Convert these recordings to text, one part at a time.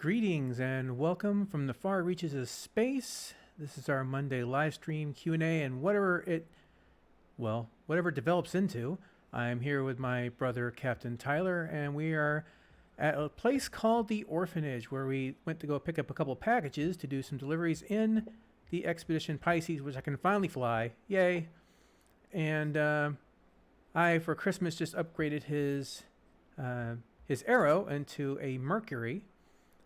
Greetings and welcome from the far reaches of space. This is our Monday live stream Q&A and whatever develops into. I'm here with my brother Captain Tyler, and we are at a place called the Orphanage, where we went to go pick up a couple packages to do some deliveries in the Expedition Pisces, which I can finally fly. Yay. And I, for Christmas, just upgraded his Arrow into a Mercury.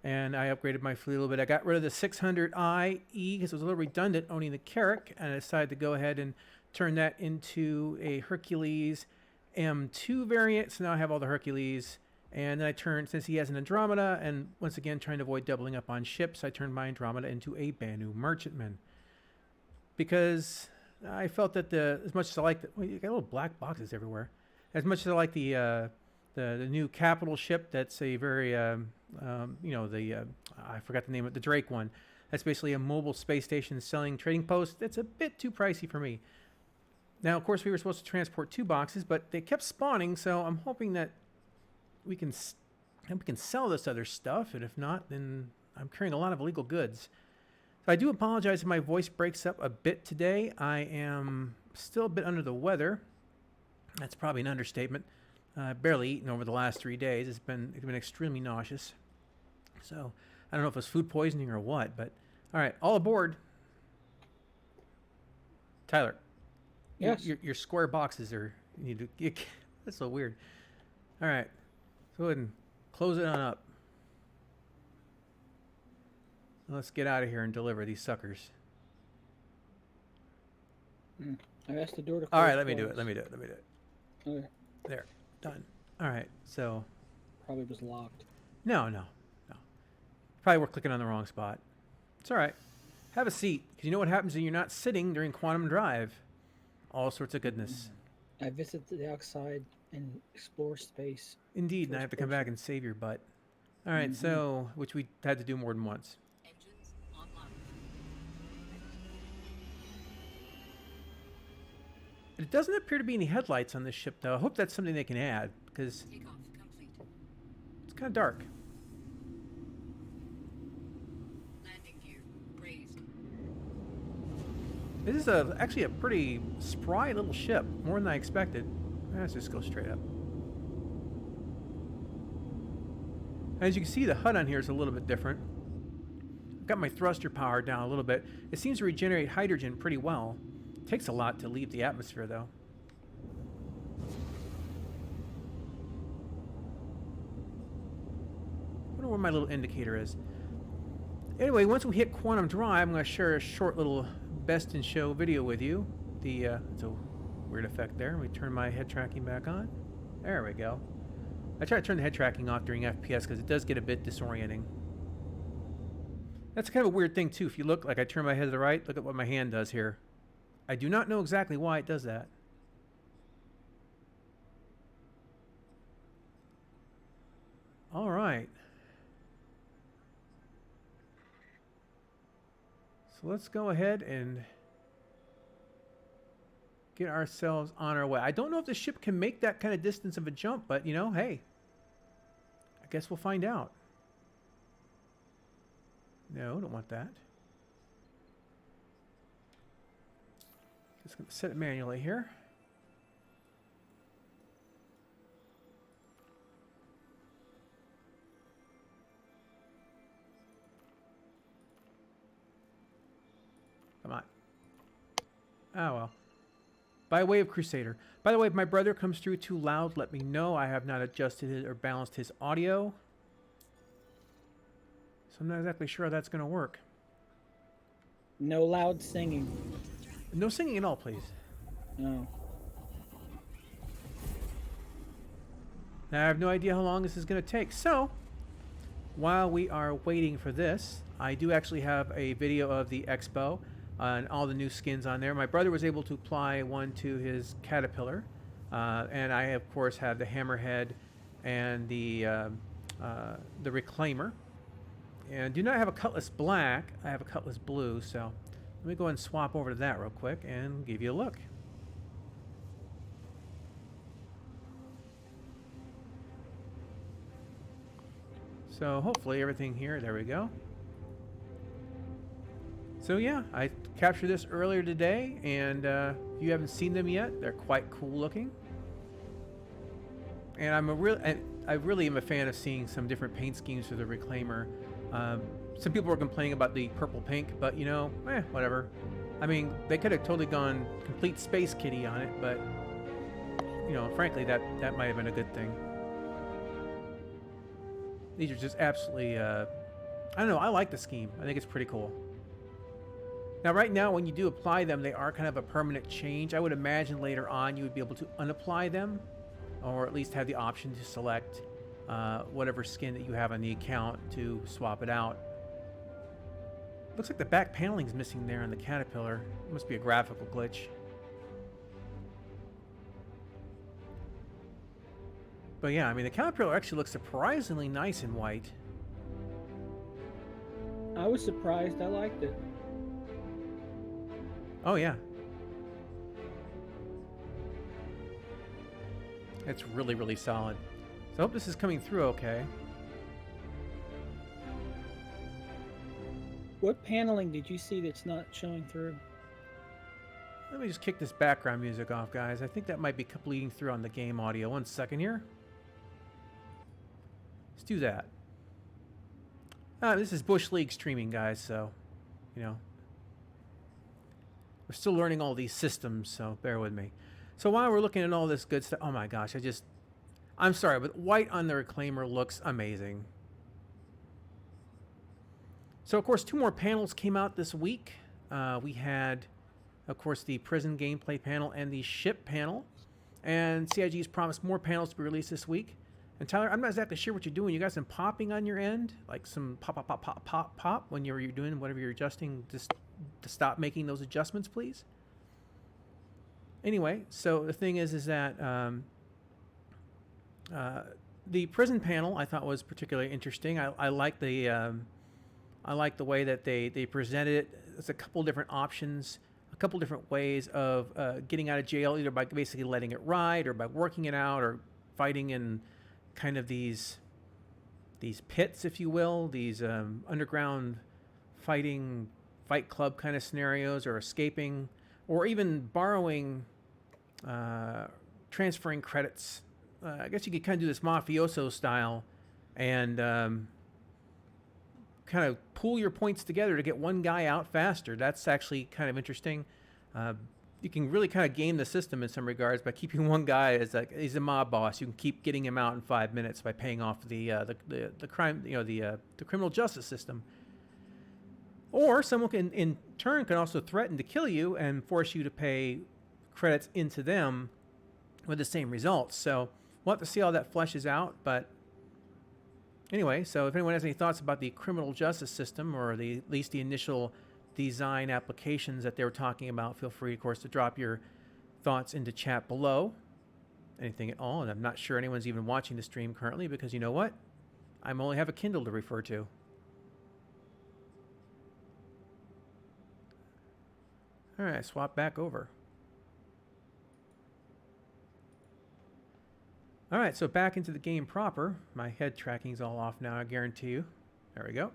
And I upgraded my fleet a little bit. I got rid of the 600i E because it was a little redundant owning the Carrack, and I decided to go ahead and turn that into a Hercules M2 variant. So now I have all the Hercules. And then I turned, since he has an Andromeda, and once again trying to avoid doubling up on ships, I turned my Andromeda into a Banu Merchantman. Because I felt that as much as I like you got little black boxes everywhere. As much as I like the new capital ship, that's a very I forgot the name of the Drake one. That's basically a mobile space station selling trading post. That's a bit too pricey for me. Now, of course, we were supposed to transport 2 boxes, but they kept spawning, so I'm hoping that we can sell this other stuff, and if not, then I'm carrying a lot of illegal goods. So I do apologize if my voice breaks up a bit today. I am still a bit under the weather. That's probably an understatement. Barely eaten over the last 3 days. It's been extremely nauseous. So I don't know if it's food poisoning or what, but all right, all aboard. Tyler. Yes. Your square boxes that's so weird. All right, go ahead and close it on up. Let's get out of here and deliver these suckers. I asked the door to close. All right, let me do it. Okay. There. Done. All right, so Probably was locked. No. Probably we're clicking on the wrong spot. It's all right. Have a seat, because you know what happens when you're not sitting during quantum drive. All sorts of goodness. I visit the outside and explore space. Indeed, and I have to come back and save your butt. All right, so, which we had to do more than once. Engines online. It doesn't appear to be any headlights on this ship, though. I hope that's something they can add, because Takeoff complete. it's kind of dark. Landing gear raised. This is actually a pretty spry little ship, more than I expected. Let's just go straight up. As you can see, the HUD on here is a little bit different. I've got my thruster power down a little bit. It seems to regenerate hydrogen pretty well. It takes a lot to leave the atmosphere, though. I wonder where my little indicator is. Anyway, once we hit quantum drive, I'm going to share a short little best in show video with you. It's a weird effect there. Let me turn my head tracking back on. There we go. I try to turn the head tracking off during FPS because it does get a bit disorienting. That's kind of a weird thing too. If you look, like I turn my head to the right, look at what my hand does here. I do not know exactly why it does that. All right. So let's go ahead and get ourselves on our way. I don't know if the ship can make that kind of distance of a jump, but you know, hey, I guess we'll find out. No, don't want that. Just going to set it manually here. Come on. Oh, well. By way of Crusader. By the way, if my brother comes through too loud, let me know. I have not adjusted it or balanced his audio. So I'm not exactly sure how that's going to work. No loud singing. No singing at all, please. No. Now, I have no idea how long this is going to take. So, while we are waiting for this, I do actually have a video of the expo and all the new skins on there. My brother was able to apply one to his Caterpillar. And I, of course, have the Hammerhead and the Reclaimer. And do not have a Cutlass Black. I have a Cutlass Blue, so let me go ahead and swap over to that real quick and give you a look. So hopefully everything here, there we go. So yeah, I captured this earlier today, and if you haven't seen them yet, they're quite cool looking. And I really am a fan of seeing some different paint schemes for the Reclaimer. Some people were complaining about the purple pink, but you know, whatever. I mean, they could have totally gone complete Space Kitty on it, but you know, frankly, that might have been a good thing. These are just absolutely, I don't know, I like the scheme. I think it's pretty cool. Now, right now, when you do apply them, they are kind of a permanent change. I would imagine later on you would be able to unapply them, or at least have the option to select whatever skin that you have on the account to swap it out. Looks like the back paneling is missing there on the Caterpillar. It must be a graphical glitch. But yeah, I mean, the Caterpillar actually looks surprisingly nice in white. I was surprised. I liked it. Oh yeah. It's really, really solid. So I hope this is coming through okay. What paneling did you see that's not showing through? Let me just kick this background music off, guys. I think that might be bleeding through on the game audio. 1 second here. Let's do that. This is Bush League streaming, guys, so, you know. We're still learning all these systems, so bear with me. So while we're looking at all this good stuff, oh my gosh, I'm sorry, but white on the Reclaimer looks amazing. So of course, 2 more panels came out this week. We had, of course, the prison gameplay panel and the ship panel. And CIG's promised more panels to be released this week. And Tyler, I'm not exactly sure what you're doing. You got some popping on your end? Like some pop, pop, pop, pop, pop, pop when you're doing whatever you're adjusting, just to stop making those adjustments, please? Anyway, so the thing is that the prison panel I thought was particularly interesting. I like the way that they presented it. There's a couple different options, a couple different ways of getting out of jail, either by basically letting it ride or by working it out or fighting in kind of these pits, if you will, these underground fight club kind of scenarios, or escaping, or even borrowing, transferring credits. I guess you could kind of do this mafioso style and kind of pool your points together to get one guy out faster. That's actually kind of interesting. You can really kind of game the system in some regards by keeping one guy as like he's a mob boss. You can keep getting him out in 5 minutes by paying off the crime, the criminal justice system. Or someone can, in turn, can also threaten to kill you and force you to pay credits into them with the same results. So we'll have to see how that fleshes out. But anyway, so if anyone has any thoughts about the criminal justice system, or at least the initial design applications that they were talking about, feel free, of course, to drop your thoughts into chat below. Anything at all. And I'm not sure anyone's even watching the stream currently, because you know what? I only have a Kindle to refer to. All right, swap back over. All right, so back into the game proper. My head tracking's all off now, I guarantee you. There we go.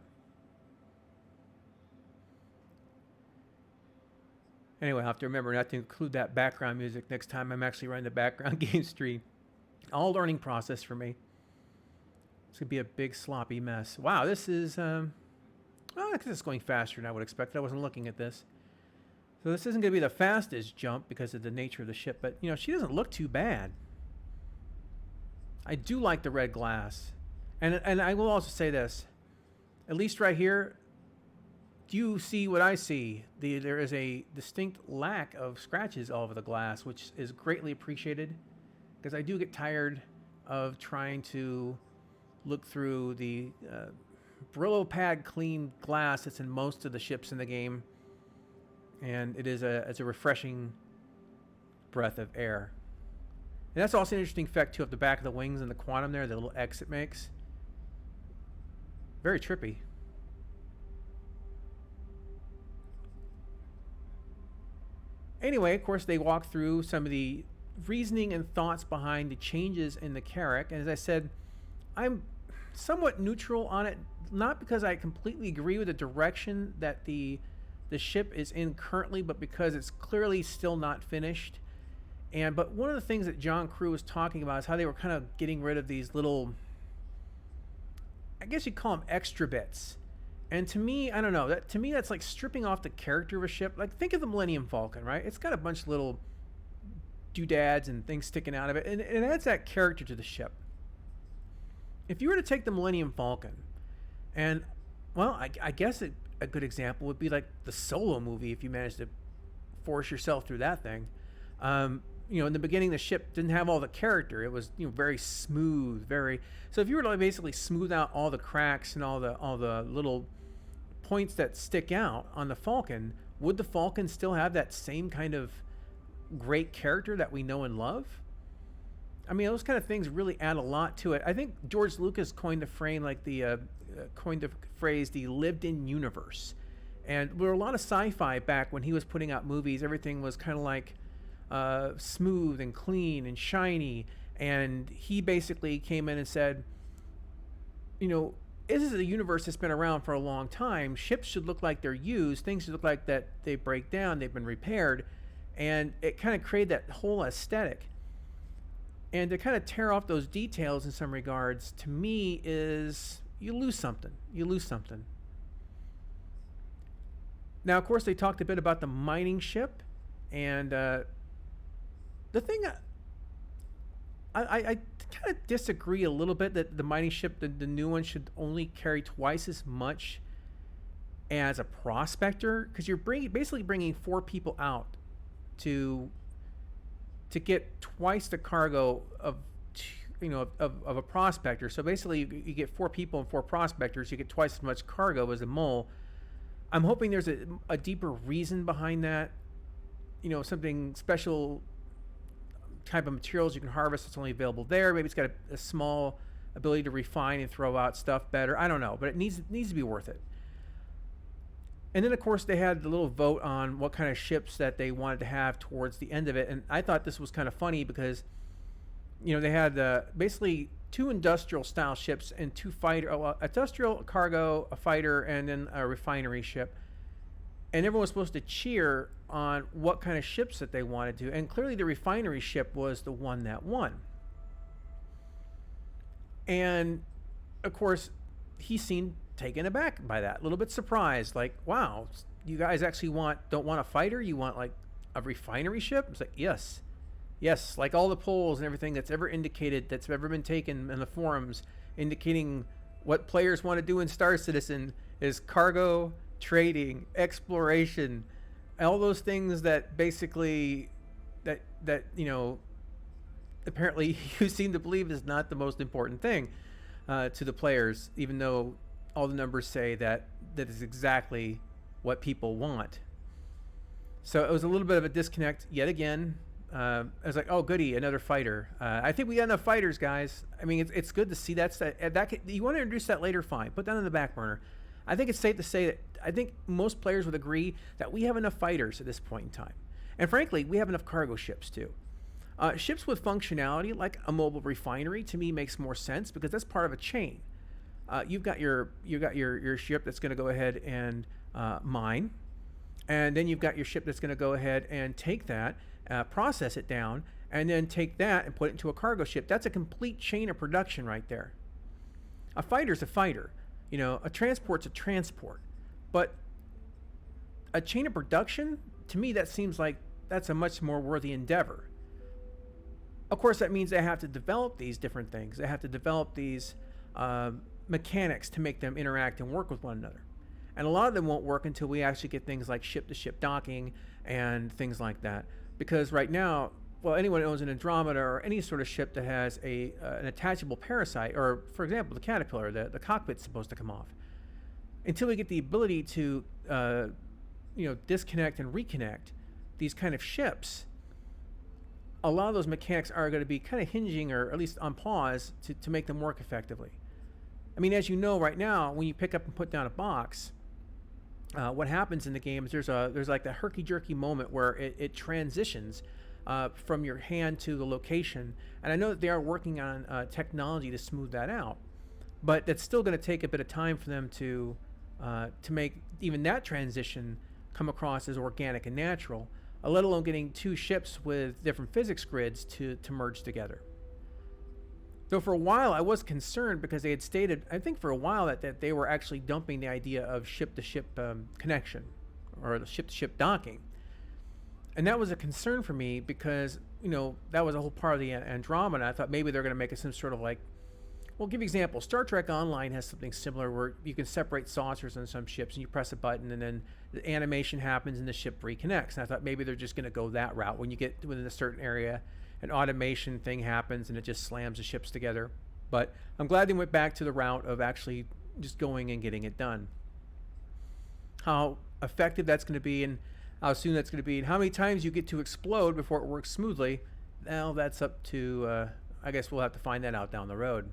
Anyway, I'll have to remember not to include that background music next time I'm actually running the background game stream. All learning process for me. It's going to be a big sloppy mess. Wow, this is, well, I guess it's going faster than I would expect. I wasn't looking at this. So this isn't going to be the fastest jump because of the nature of the ship, but, you know, she doesn't look too bad. I do like the red glass. And I will also say this. At least right here, do you see what I see? There is a distinct lack of scratches all over the glass, which is greatly appreciated, because I do get tired of trying to look through the Brillo pad clean glass that's in most of the ships in the game, and it's a refreshing breath of air. And that's also an interesting effect too, of the back of the wings and the quantum there, the little X it makes. Very trippy. Anyway, of course, they walk through some of the reasoning and thoughts behind the changes in the Carrack. And as I said, I'm somewhat neutral on it, not because I completely agree with the direction that the ship is in currently, but because it's clearly still not finished. But one of the things that John Crew was talking about is how they were kind of getting rid of these little, I guess you'd call them extra bits. And to me, I don't know, that to me that's like stripping off the character of a ship. Like, think of the Millennium Falcon, right? It's got a bunch of little doodads and things sticking out of it, and it adds that character to the ship. If you were to take the Millennium Falcon, and, well, I guess a good example would be like the Solo movie, if you managed to force yourself through that thing. In the beginning, the ship didn't have all the character. It was, very smooth, very. So if you were to basically smooth out all the cracks and all the little points that stick out on the Falcon, would the Falcon still have that same kind of great character that we know and love? I mean, those kind of things really add a lot to it. I think George Lucas coined the phrase the lived-in universe, and there were a lot of sci-fi back when he was putting out movies. Everything was kind of like smooth and clean and shiny, and he basically came in and said, this is a universe that's been around for a long time. Ships should look like they're used. Things should look like that they break down, they've been repaired, and it kind of created that whole aesthetic. And to kind of tear off those details in some regards, to me, is you lose something. Now, of course, they talked a bit about the mining ship, and the thing I kind of disagree a little bit that the mining ship, the new one, should only carry twice as much as a prospector, because you're basically bringing 4 people out to get twice the cargo of a prospector. So basically, you get 4 people and 4 prospectors. You get twice as much cargo as a mole. I'm hoping there's a deeper reason behind that. Something special type of materials you can harvest that's only available there. Maybe it's got a small ability to refine and throw out stuff better. I don't know, but it needs to be worth it. And then, of course, they had the little vote on what kind of ships that they wanted to have towards the end of it. And I thought this was kind of funny because, they had basically 2 industrial-style ships and 2 industrial, cargo, a fighter, and then a refinery ship. And everyone was supposed to cheer on what kind of ships that they wanted to. And clearly the refinery ship was the one that won. And, of course, he seemed taken aback by that, a little bit surprised, like, wow, you guys actually don't want a fighter, you want like a refinery ship? It's like, yes, like all the polls and everything that's ever been taken in the forums indicating what players want to do in Star Citizen is cargo, trading, exploration, all those things that basically that apparently you seem to believe is not the most important thing to the players, even though all the numbers say that is exactly what people want. So it was a little bit of a disconnect yet again. I was like, oh, goody, another fighter. I think we got enough fighters, guys. I mean, it's good to see that you want to introduce that later, fine. Put that on the back burner. I think it's safe to say that I think most players would agree that we have enough fighters at this point in time. And frankly, we have enough cargo ships too. Ships with functionality like a mobile refinery to me makes more sense because that's part of a chain. You've got your ship that's going to go ahead and mine, and then you've got your ship that's going to go ahead and take that, process it down, and then take that and put it into a cargo ship. That's a complete chain of production right there. A fighter's a fighter. A transport's a transport. But a chain of production, to me, that seems like that's a much more worthy endeavor. Of course, that means they have to develop these different things. They have to develop these mechanics to make them interact and work with one another. And a lot of them won't work until we actually get things like ship-to-ship docking and things like that. Because right now, well, anyone who owns an Andromeda or any sort of ship that has an attachable parasite, or for example, the Caterpillar, the cockpit's supposed to come off. Until we get the ability to, disconnect and reconnect these kind of ships, a lot of those mechanics are going to be kind of hinging, or at least on pause, to make them work effectively. I mean, as you know, right now, when you pick up and put down a box, what happens in the game is there's like that herky-jerky moment where it transitions from your hand to the location. And I know that they are working on technology to smooth that out. but it's still going to take a bit of time for them to make even that transition come across as organic and natural, let alone getting two ships with different physics grids to merge together. So for a while, I was concerned because they had stated, I think for a while, that they were actually dumping the idea of ship-to-ship connection or ship-to-ship docking. And that was a concern for me because, that was a whole part of the Andromeda. I thought maybe they're going to make it some sort of like, well, give you an example. Star Trek Online has something similar where you can separate saucers on some ships and you press a button and then the animation happens and the ship reconnects. And I thought maybe they're just going to go that route. When you get within a certain area, an automation thing happens and it just slams the ships together. But I'm glad they went back to the route of actually just going and getting it done. How effective that's going to be and how soon that's going to be and how many times you get to explode before it works smoothly, well, that's up to, I guess we'll have to find that out down the road.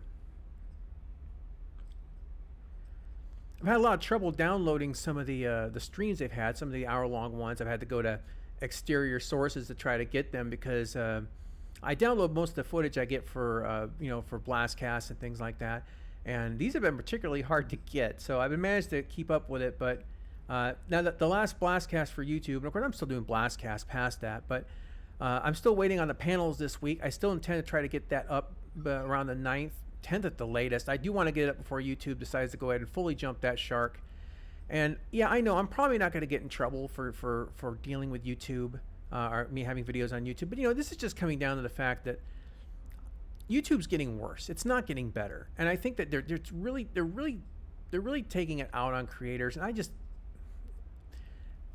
I've had a lot of trouble downloading some of the streams they've had, some of the hour-long ones. I've had to go to exterior sources to try to get them because I download most of the footage I get for for Blastcast and things like that, and these have been particularly hard to get. So I've managed to keep up with it, but now that the last Blastcast for YouTube, and of course I'm still doing Blastcast past that, but I'm still waiting on the panels this week. I still intend to try to get that up around the 9th. 10th at the latest. I do want to get it up before YouTube decides to go ahead and fully jump that shark. And yeah, I know I'm probably not going to get in trouble for dealing with YouTube or me having videos on YouTube. But this is just coming down to the fact that YouTube's getting worse. It's not getting better. And I think that they're really taking it out on creators. And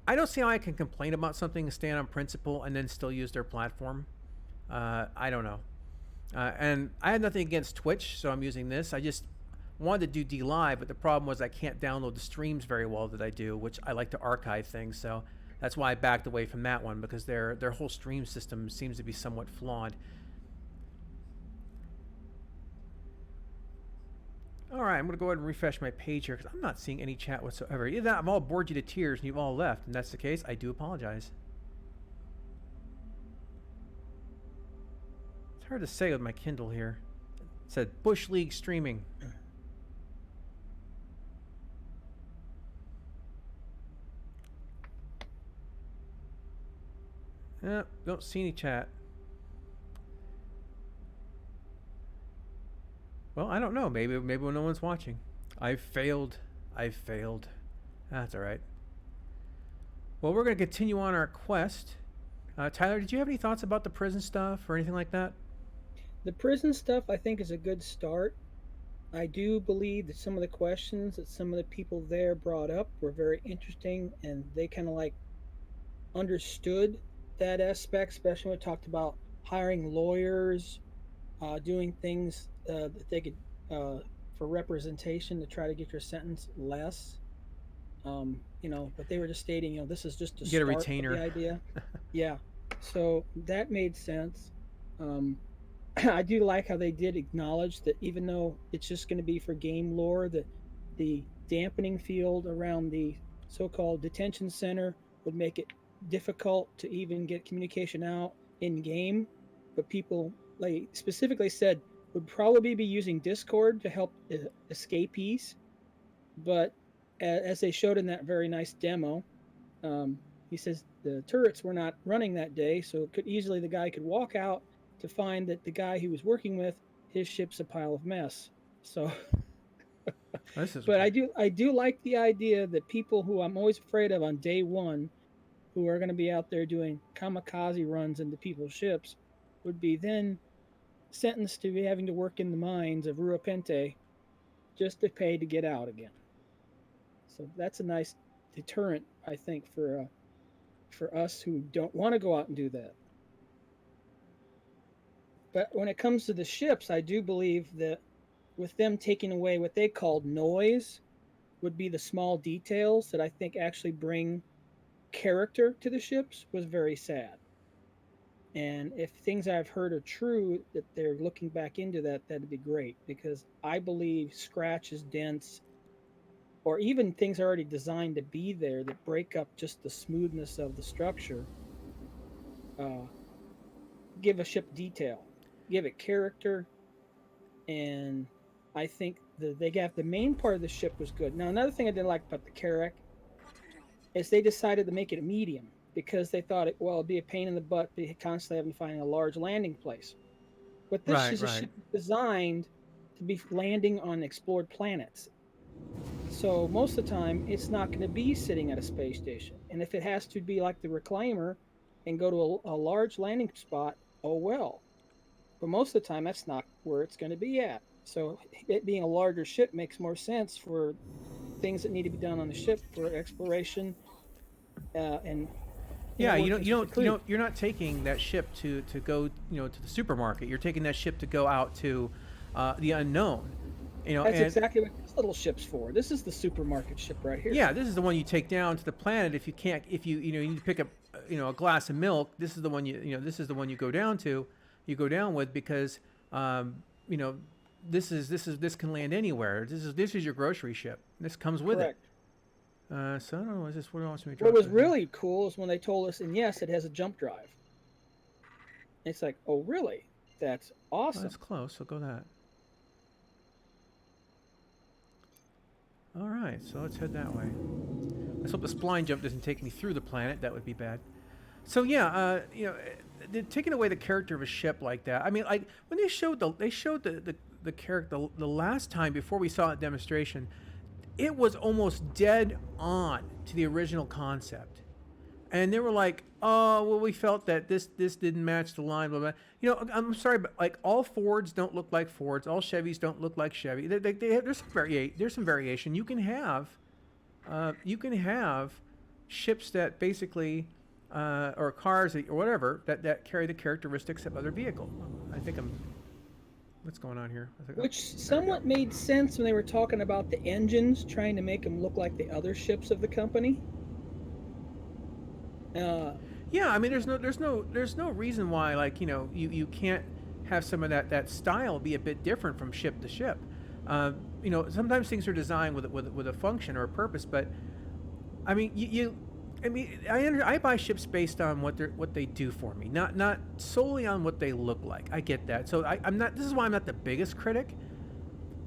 I don't see how I can complain about something and stand on principle and then still use their platform. I don't know. And I had nothing against Twitch, so I'm using this. I just wanted to do DLive, but the problem was I can't download the streams very well that I do, which I like to archive things. So that's why I backed away from that one because their whole stream system seems to be somewhat flawed. All right, I'm going to go ahead and refresh my page here because I'm not seeing any chat whatsoever. Either that, I've all bored you to tears and you've all left, and that's the case. I do apologize. Hard to say with my Kindle here. It said Bush League streaming. Don't see any chat. Well, I don't know. Maybe when no one's watching. I've failed. That's all right. Well, we're going to continue on our quest. Tyler, did you have any thoughts about the prison stuff or anything like that? The prison stuff, I think, is a good start. I do believe that some of the questions that some of the people there brought up were very interesting, and they kind of like understood that aspect, especially when we talked about hiring lawyers, doing things that they could for representation to try to get your sentence less. But they were just stating, this is just a Get a start retainer. of the idea. Yeah, so that made sense. I do like how they did acknowledge that even though it's just going to be for game lore, that the dampening field around the so-called detention center would make it difficult to even get communication out in game. But people like specifically said would probably be using Discord to help escapees. But as they showed in that very nice demo, he says the turrets were not running that day, so the guy could walk out to find that the guy he was working with, his ship's a pile of mess. So, but I do like the idea that people who I'm always afraid of on day one, who are going to be out there doing kamikaze runs into people's ships, would be then sentenced to be having to work in the mines of Ruapente just to pay to get out again. So that's a nice deterrent, I think, for us who don't want to go out and do that. But when it comes to the ships, I do believe that with them taking away what they called noise would be the small details that I think actually bring character to the ships was very sad. And if things I've heard are true, that they're looking back into that, that'd be great, because I believe scratches, dents, or even things already designed to be there that break up just the smoothness of the structure, give a ship detail, give it character, and I think the main part of the ship was good. Now, another thing I didn't like about the Carrack Quantum drive. is they decided to make it a medium because they thought it'd be a pain in the butt to constantly having to find a large landing place. But this Right, is a right. ship designed to be landing on explored planets. So most of the time, it's not going to be sitting at a space station. And if it has to be like the Reclaimer and go to a large landing spot, oh well. But most of the time, that's not where it's going to be at. So it being a larger ship makes more sense for things that need to be done on the ship for exploration and Yeah, workings with the crew. you're not taking that ship to go, to the supermarket. You're taking that ship to go out to the unknown. That's And exactly what this little ship's for. This is the supermarket ship right here. yeah, this is the one you take down to the planet if you can't, if you need to pick up, a glass of milk. This is the one this is the one you go down to, you go down with because, you know, this can land anywhere. This is your grocery ship. This comes with Correct. it. So I don't know. Is this what else we What drop? was really cool is when they told us, and yes, it has a jump drive. It's like, oh, really? That's Oh, awesome. that's close. So go that. All right, so let's head that way. Let's hope the spline jump doesn't take me through the planet. That would be bad. So yeah, taking away the character of a ship like that. I mean, like when they showed the character the last time before we saw a demonstration, it was almost dead on to the original concept. And they were like, "Oh, well, we felt that this didn't match the line." Blah blah. I'm sorry, but like all Fords don't look like Fords. All Chevys don't look like Chevy. There's some variation. You can have ships that basically, or cars or whatever that carry the characteristics of other vehicle. I think I'm. What's going on here? Which somewhat made sense when they were talking about the engines, trying to make them look like the other ships of the company. Yeah, I mean, there's no reason why, like, you can't have some of that style be a bit different from ship to ship. Sometimes things are designed with a function or a purpose, but I mean, I buy ships based on what they do for me, not solely on what they look like. I get that. So I'm not. This is why I'm not the biggest critic,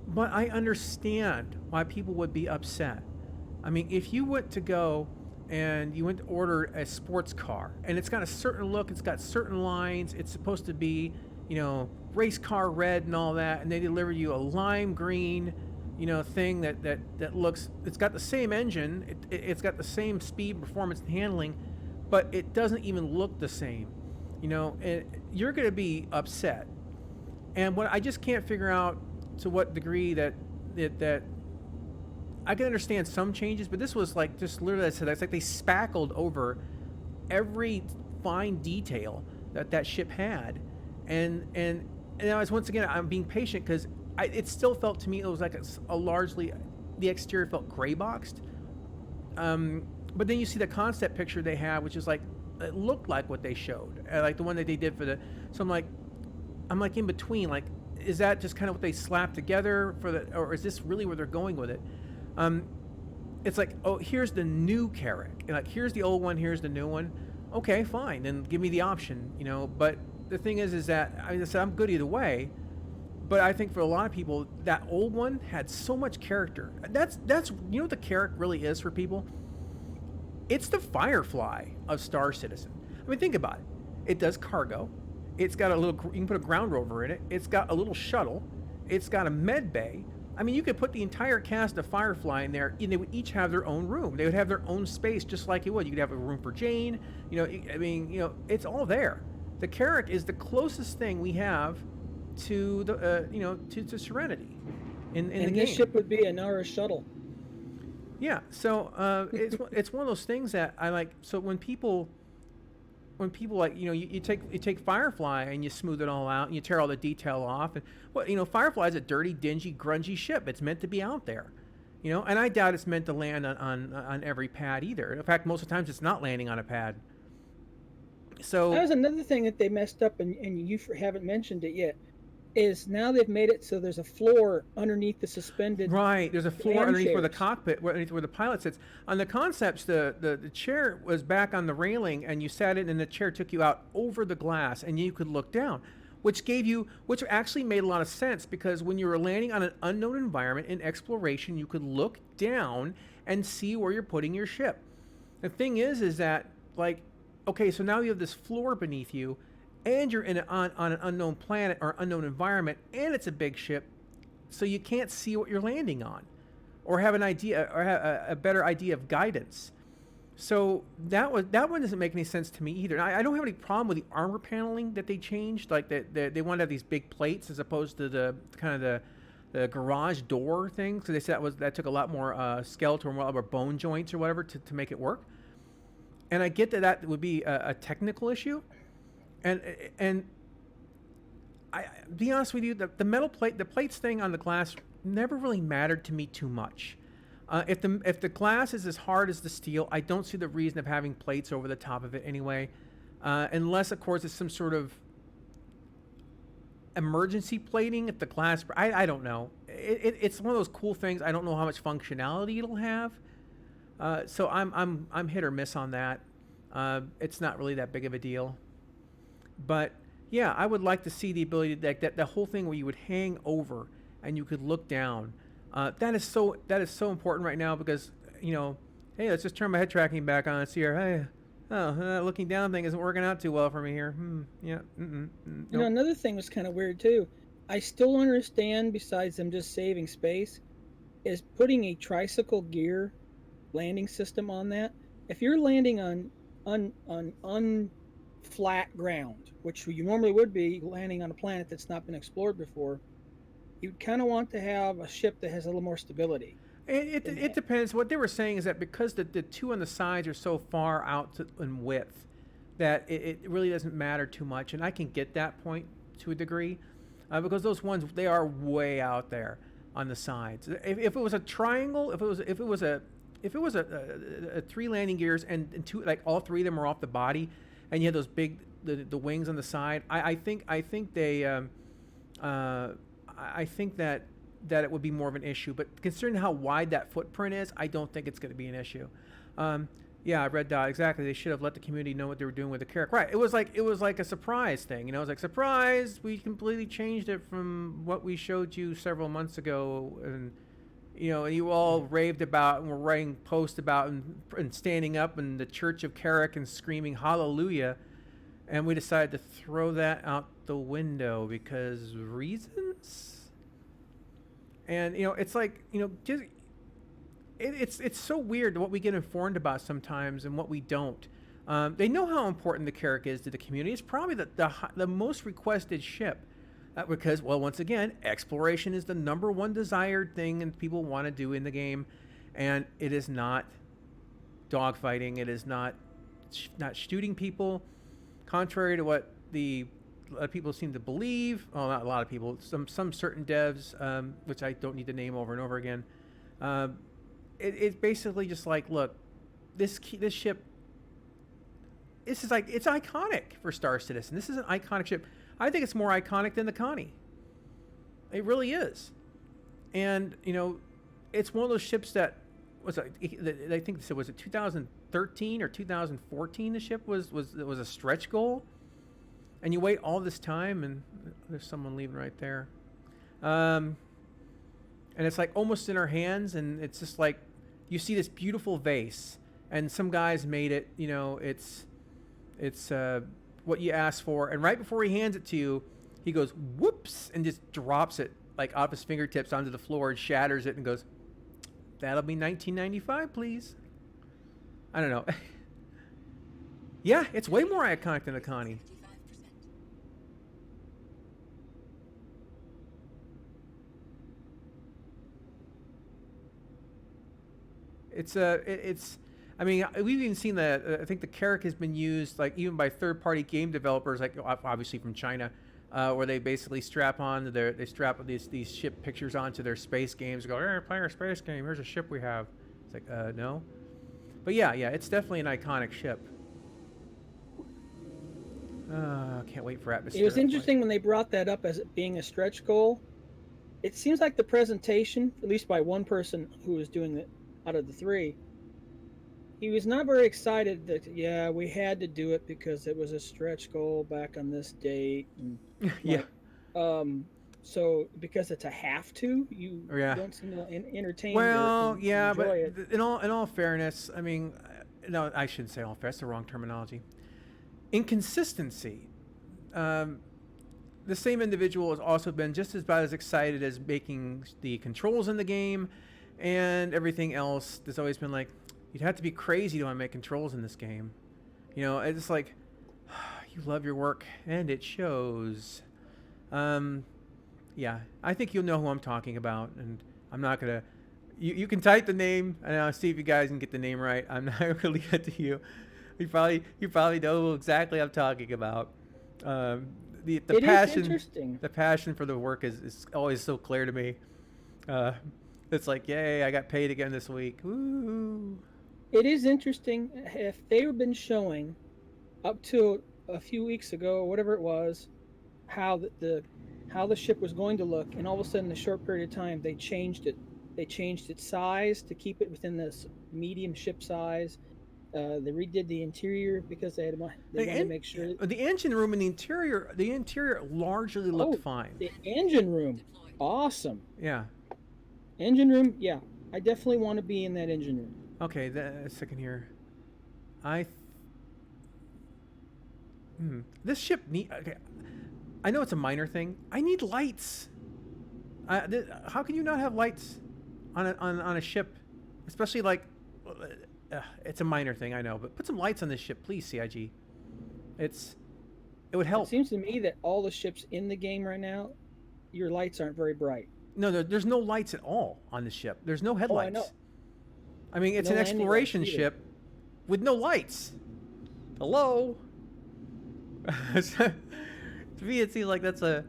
but I understand why people would be upset. I mean, if you went to go and you went to order a sports car and it's got a certain look, it's got certain lines, it's supposed to be, race car red and all that, and they deliver you a lime green, thing that looks, it's got the same engine, it's got the same speed, performance, and handling, but it doesn't even look the same, you're going to be upset. And what I just can't figure out to what degree that I can understand some changes, but this was like just literally, it's like they spackled over every fine detail that ship had, and I was, once again, I'm being patient because it still felt to me it was like a largely, the exterior felt gray boxed, but then you see the concept picture they have, which is like, it looked like what they showed, like the one that they did for the. So I'm like in between, like, is that just kind of what they slapped together for the, or is this really where they're going with it? It's like, oh, here's the new Carrack. Like, here's the old one, here's the new one. Okay, fine, then give me the option, But the thing is that, I said, I'm good either way. But I think for a lot of people, that old one had so much character. That's what the Carrack really is for people? It's the Firefly of Star Citizen. I mean, think about it. It does cargo. It's got you can put a ground rover in it. It's got a little shuttle. It's got a med bay. I mean, you could put the entire cast of Firefly in there, and they would each have their own room. They would have their own space, just like it would. You could have a room for Jane. It's all there. The Carrack is the closest thing we have to the, to Serenity in the game. And this ship would be an Nara shuttle. Yeah. So it's one of those things that I like. So when people like, you take Firefly and you smooth it all out and you tear all the detail off, and Firefly is a dirty, dingy, grungy ship. It's meant to be out there, and I doubt it's meant to land on every pad either. In fact, most of the times it's not landing on a pad. So that was another thing that they messed up, and you haven't mentioned it yet, is now they've made it so there's a floor underneath the suspended. Right, there's a floor underneath where the chairs. cockpit, where the pilot sits. On the concepts, the chair was back on the railing, and you sat in, and the chair took you out over the glass, and you could look down. which actually made a lot of sense, because when you were landing on an unknown environment in exploration, you could look down and see where you're putting your ship. The thing is that, like, okay, so now you have this floor beneath you, and you're on an unknown planet or unknown environment, and it's a big ship, so you can't see what you're landing on, or have an idea, or have a better idea of guidance. So that one doesn't make any sense to me either. And I don't have any problem with the armor paneling that they changed. Like they wanted to have these big plates as opposed to the kind of the garage door thing, because they said that took a lot more skeletal or more bone joints or whatever to make it work. And I get that would be a technical issue, and I be honest with you, the metal plate, the plates thing on the glass never really mattered to me too much. If the glass is as hard as the steel, I don't see the reason of having plates over the top of it anyway, unless of course it's some sort of emergency plating. If the glass, I don't know. It's one of those cool things. I don't know how much functionality it'll have. So I'm hit or miss on that. It's not really that big of a deal. But yeah, I would like to see the ability that the whole thing where you would hang over and you could look down. That is so important right now, because hey, let's just turn my head tracking back on and see here. Hey, that looking down thing isn't working out too well for me here. Yeah. Nope. Another thing was kind of weird too. I still understand, besides them just saving space, is putting a tricycle gear landing system on that. If you're landing on unflat ground, which you normally would be landing on a planet that's not been explored before, you kind of want to have a ship that has a little more stability. It depends. What they were saying is that because the two on the sides are so far out in width, that it really doesn't matter too much. And I can get that point to a degree, because those ones, they are way out there on the sides. If it was a triangle, if it was a three landing gears and two, like all three of them are off the body, and you had those big the wings on the side, I think that it would be more of an issue. But considering how wide that footprint is, I don't think it's going to be an issue. Yeah, Red Dot, exactly. They should have let the community know what they were doing with the character. Right. It was like a surprise thing. It was like, surprise, we completely changed it from what we showed you several months ago, and you all raved about and were writing posts about and standing up in the Church of Carrick and screaming hallelujah, and we decided to throw that out the window because reasons. And it's like, just it's so weird what we get informed about sometimes and what we don't. They know how important the Carrick is to the community. It's probably the most requested ship, because, well, once again, exploration is the number one desired thing and people want to do in the game, and it is not dogfighting. It is not shooting people, contrary to what a lot of people seem to believe. Well, not a lot of people. Some certain devs, which I don't need to name over and over again. It's basically just like, look, this ship. This is like, it's iconic for Star Citizen. This is an iconic ship. I think it's more iconic than the Connie. It really is. And it's one of those ships that was, I think this was it 2013 or 2014. The ship was a stretch goal. And you wait all this time, and there's someone leaving right there. And it's like almost in our hands, and it's just like you see this beautiful vase, and some guys made it. It's what you asked for, and right before he hands it to you, he goes whoops and just drops it like off his fingertips onto the floor and shatters it and goes, "That'll be $19.95, please." I don't know. Yeah, it's way more iconic than the Connie. 55%. It's I mean, we've even seen that. I think the Carrick has been used, like, even by third-party game developers, like obviously from China, where they basically strap these ship pictures onto their space games. Go, hey, play our space game. Here's a ship we have. It's like, no. But yeah, it's definitely an iconic ship. Can't wait for atmosphere. It was interesting when they brought that up as it being a stretch goal. It seems like the presentation, at least by one person who was doing it out of the three, he was not very excited that yeah we had to do it because it was a stretch goal back on this date and Yeah, like um so because it's a have to you yeah. don't seem to entertain it or Well, yeah, enjoy but it. in all fairness, I mean, no, I shouldn't say all fair. That's the wrong terminology. Inconsistency. Um, the same individual has also been just about as excited as making the controls in the game and everything else. There's always been like, you'd have to be crazy to want to make controls in this game. It's like, you love your work and it shows. Um, yeah, I think you'll know who I'm talking about, and I'm not gonna. You can type the name, and I'll see if you guys can get the name right. I'm not gonna leave it to you. You probably know who exactly I'm talking about. Um, the It is passion interesting. the passion for the work is always so clear to me. Uh, it's like, yay, I got paid again this week. Woo! It is interesting if they've been showing up to a few weeks ago or whatever it was how how the ship was going to look, and all of a sudden in a short period of time they changed it. They changed its size to keep it within this medium ship size. They redid the interior because they The, wanted to en- make sure that, the engine room and the interior largely looked oh, fine. the engine room, Deployed. awesome. Yeah. Engine room, yeah, I definitely want to be in that engine room. Okay, a second here. I. Th- this ship need. Okay, I know it's a minor thing. I need lights. How can you not have lights on a ship, especially like? It's a minor thing, I know, but put some lights on this ship, please, CIG. It would It help. seems to me that all the ships in the game right now, your lights aren't very bright. No, there's no lights at all on the ship. There's no Oh, I know. headlights. I mean, it's No an landing lights exploration either. ship with no lights. Hello. To me, it seems like that's a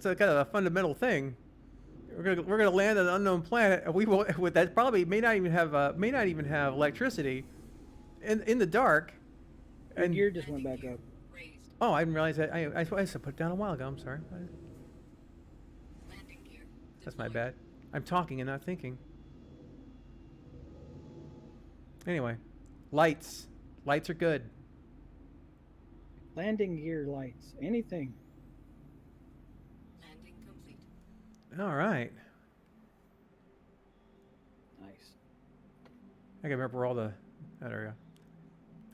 kind of a fundamental thing. We're gonna land on an unknown planet, and we will with that probably may not even have electricity in the dark. Your And gear just went Landing back gear up. raised. oh, I didn't realize that. I supposed to put it down a while ago. I'm sorry. Landing gear That's my deployed. bad. I'm talking and not thinking. Anyway, lights. Lights are good. Landing gear lights, anything. Landing complete. All right. Nice. I can remember all the. Oh, there we go.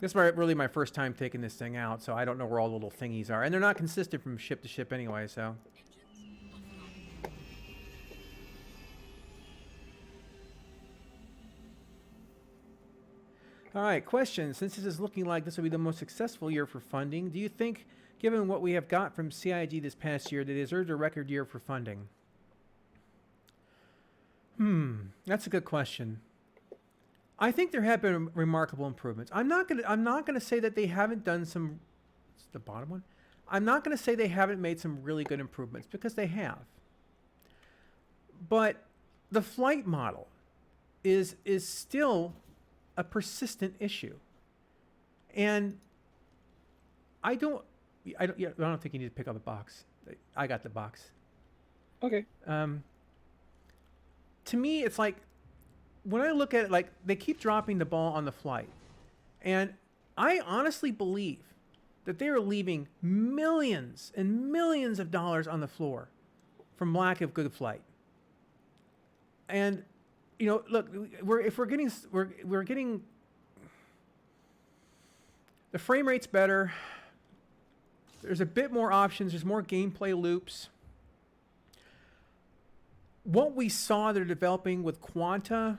This is really my first time taking this thing out, so I don't know where all the little thingies are, and they're not consistent from ship to ship anyway. So Engines offline. all right, question. Since this is looking like this will be the most successful year for funding, do you think, given what we have got from CIG this past year, that it deserves a record year for funding? That's a good question. I think there have been remarkable improvements. I'm not gonna say that they haven't done some. It's the bottom one. I'm not gonna say they haven't made some really good improvements because they have. But the flight model is still a persistent issue, and I don't. I don't think you need to pick up the box. I got the box. Okay. To me, it's like when I look at it, like they keep dropping the ball on the flight, and I honestly believe that they are leaving millions and millions of dollars on the floor from lack of good flight. And look, we're getting the frame rate's better. There's a bit more options. There's more gameplay loops. What we saw they're developing with Quanta,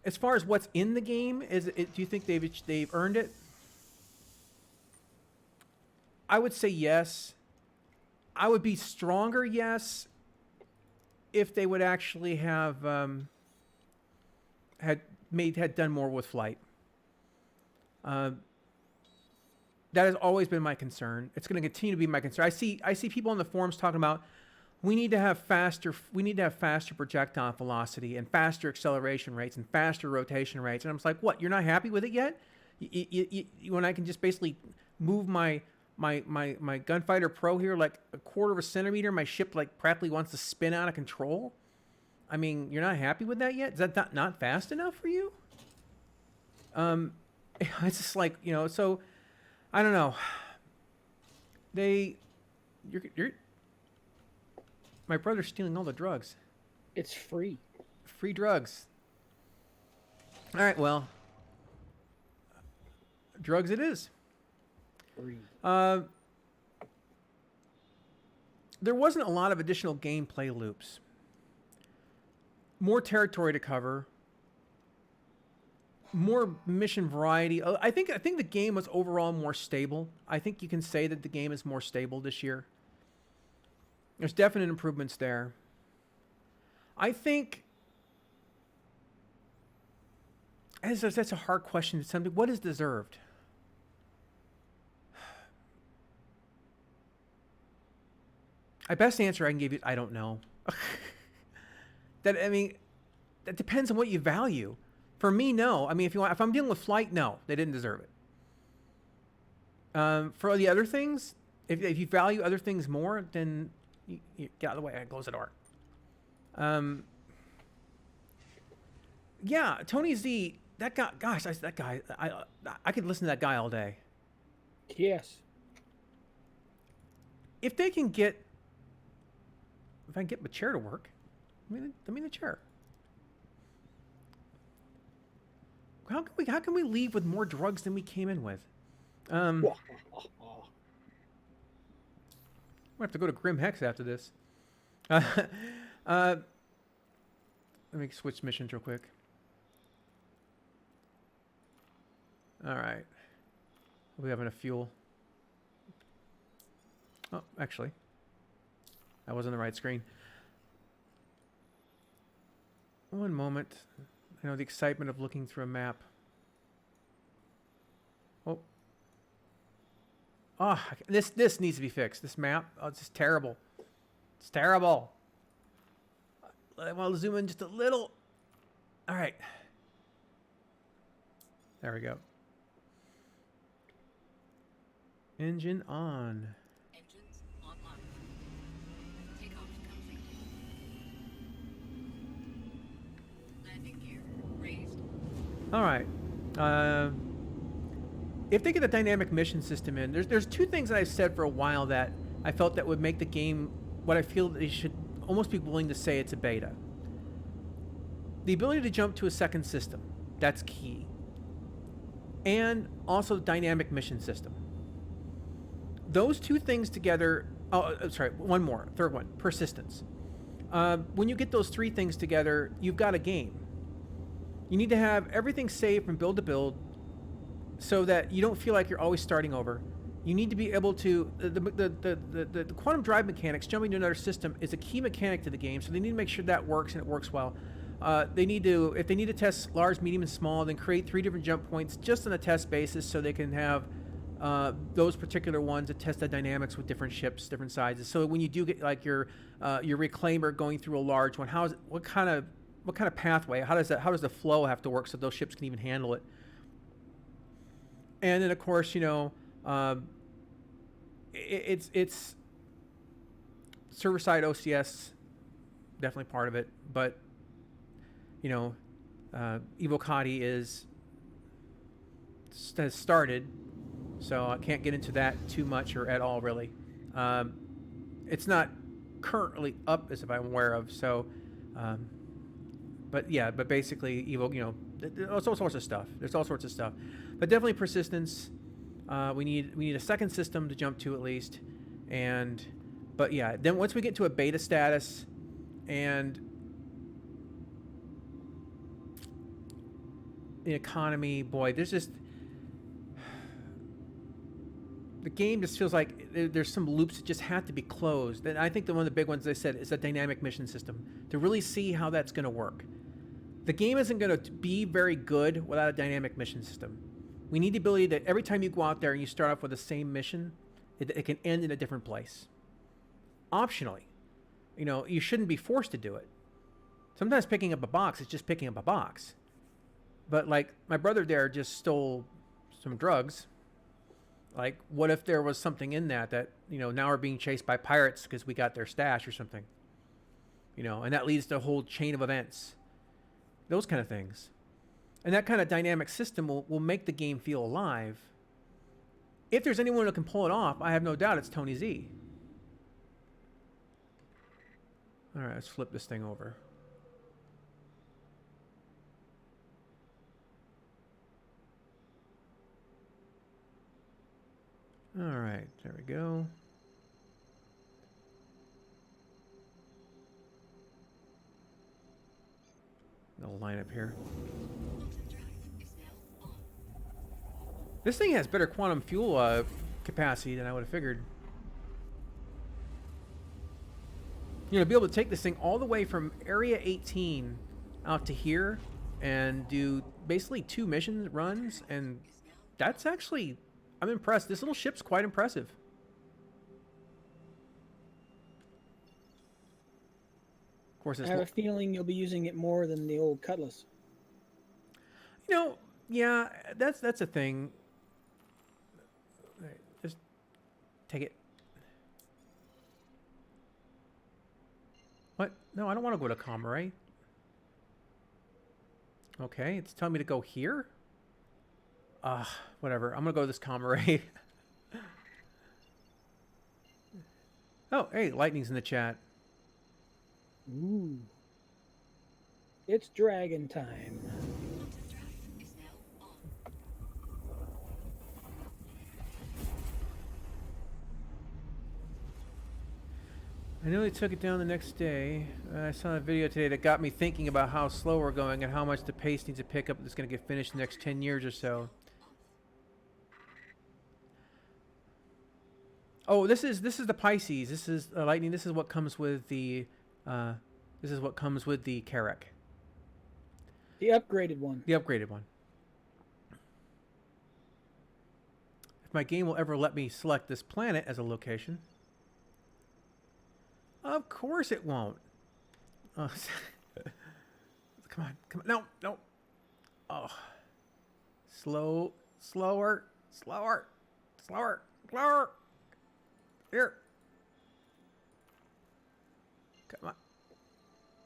as far as what's in the game, do you think they've earned it? I would say yes. I would be stronger yes if they would actually have had done more with flight. That has always been my concern. It's going to continue to be my concern. I see people on the forums talking about we need to have faster projectile velocity and faster acceleration rates and faster rotation rates. And I'm just like, what? You're not happy with it yet? When I can just basically move my gunfighter pro here like a quarter of a centimeter, my ship like practically wants to spin out of control. I mean, you're not happy with that yet? Is that not fast enough for you? It's just like, so I don't know. You're my brother's stealing all the drugs. It's free. Free drugs. All right, well, drugs it is. Free. There wasn't a lot of additional gameplay loops. More territory to cover. More mission variety. I think the game was overall more stable. I think you can say that the game is more stable this year. There's definite improvements there. I think that's a hard question. Something what is deserved? My best answer I can give you, I don't know. That depends on what you value. For me, no. I mean, if I'm dealing with flight, no, they didn't deserve it. For the other things, if you value other things more, then you get out of the way. I close the door. Yeah, Tony Z. That guy. Gosh, that guy. I could listen to that guy all day. Yes. If I can get my chair to work, let me the chair. How can we leave with more drugs than we came in with? We'll have to go to Grim Hex after this. Let me switch missions real quick. All right. We have enough fuel. Oh, actually, that wasn't the right screen. One moment. I know the excitement of looking through a map. Oh, this needs to be fixed. This map, it's just terrible. It's terrible. I want to zoom in just a little. All right. There we go. Engine on. Engines online. Takeoff complete. Landing gear raised. All right. If they get a dynamic mission system in, there's two things that I've said for a while that I felt that would make the game what I feel they should almost be willing to say it's a beta. The ability to jump to a second system, that's key. And also dynamic mission system. Those two things together, one more, third one, persistence. When you get those three things together, you've got a game. You need to have everything saved from build to build so that you don't feel like you're always starting over. You need to be able to, the quantum drive mechanics, jumping to another system is a key mechanic to the game, so they need to make sure that works and it works well. If they need to test large, medium, and small, then create 3 different jump points just on a test basis so they can have those particular ones that test the dynamics with different ships, different sizes. So when you do get like your reclaimer going through a large one, what kind of pathway? How does the flow have to work so those ships can even handle it? And then of course, it's server side OCS, definitely part of it, but Evocati has started, so I can't get into that too much or at all really. It's not currently up as if I'm aware of, so but basically Evo, there's all sorts of stuff. But definitely persistence. We need a second system to jump to at least, but then once we get to a beta status, and the economy, boy, the game just feels like there's some loops that just have to be closed. And I think one of the big ones they said is a dynamic mission system to really see how that's going to work. The game isn't going to be very good without a dynamic mission system. We need the ability that every time you go out there and you start off with the same mission, it can end in a different place. Optionally. You shouldn't be forced to do it. Sometimes picking up a box is just picking up a box. But like my brother there just stole some drugs. Like, what if there was something in that now we're being chased by pirates because we got their stash or something? And that leads to a whole chain of events. Those kind of things. And that kind of dynamic system will make the game feel alive. If there's anyone who can pull it off, I have no doubt it's Tony Z. All right, let's flip this thing over. All right, there we go. No line up here. This thing has better quantum fuel capacity than I would have figured. You know, to be able to take this thing all the way from Area 18 out to here and do basically 2 mission runs, and that's actually, I'm impressed. This little ship's quite impressive. Of course, I have a feeling you'll be using it more than the old Cutlass. You know, yeah, that's a thing. All right, just take it. What? No, I don't want to go to Comaray. Okay, it's telling me to go here? Whatever. I'm going to go to this Comaray. Oh, hey, Lightning's in the chat. Ooh. It's dragon time. I know they took it down the next day. I saw a video today that got me thinking about how slow we're going and how much the pace needs to pick up that's going to get finished in the next 10 years or so. Oh, this is the Pisces. This is Lightning. This is what comes with the Carrack. The upgraded one. The upgraded one. If my game will ever let me select this planet as a location. Of course it won't. Oh, come on. No. Oh. Slower. Here. Come on.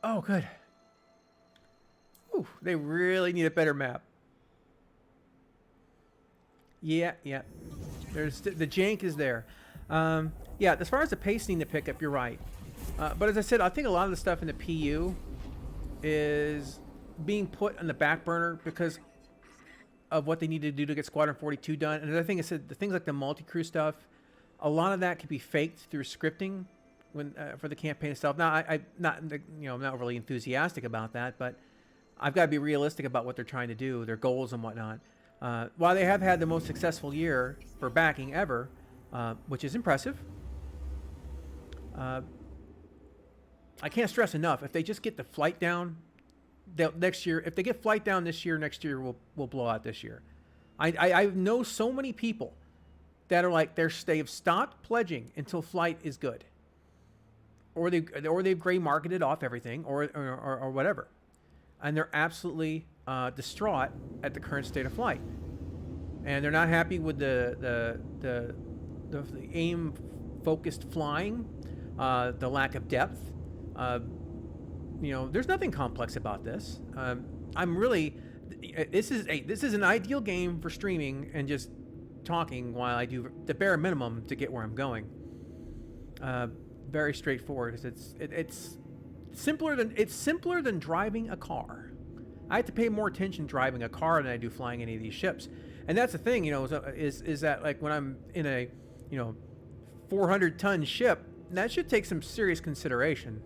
Oh, good. Ooh, they really need a better map. Yeah. There's the jank is there. Yeah, as far as the pacing to pick up, you're right. But as I said, I think a lot of the stuff in the PU is being put on the back burner because of what they need to do to get Squadron 42 done. And the thing I said, the things like the multi-crew stuff, a lot of that can be faked through scripting when for the campaign itself. Now, I'm not really enthusiastic about that, but I've got to be realistic about what they're trying to do, their goals and whatnot. While they have had the most successful year for backing ever, which is impressive, I can't stress enough, if they just get the flight down, next year, if they get flight down this year, next year we'll blow out this year. I know so many people that are like they've stopped pledging until flight is good, or they've gray marketed off everything, or whatever, and they're absolutely distraught at the current state of flight, and they're not happy with the aim focused flying, the lack of depth. There's nothing complex about this. This is an ideal game for streaming and just talking while I do the bare minimum to get where I'm going. Very straightforward. It's simpler than driving a car. I have to pay more attention driving a car than I do flying any of these ships. And that's the thing, is that like when I'm in a 400-ton ship, that should take some serious consideration.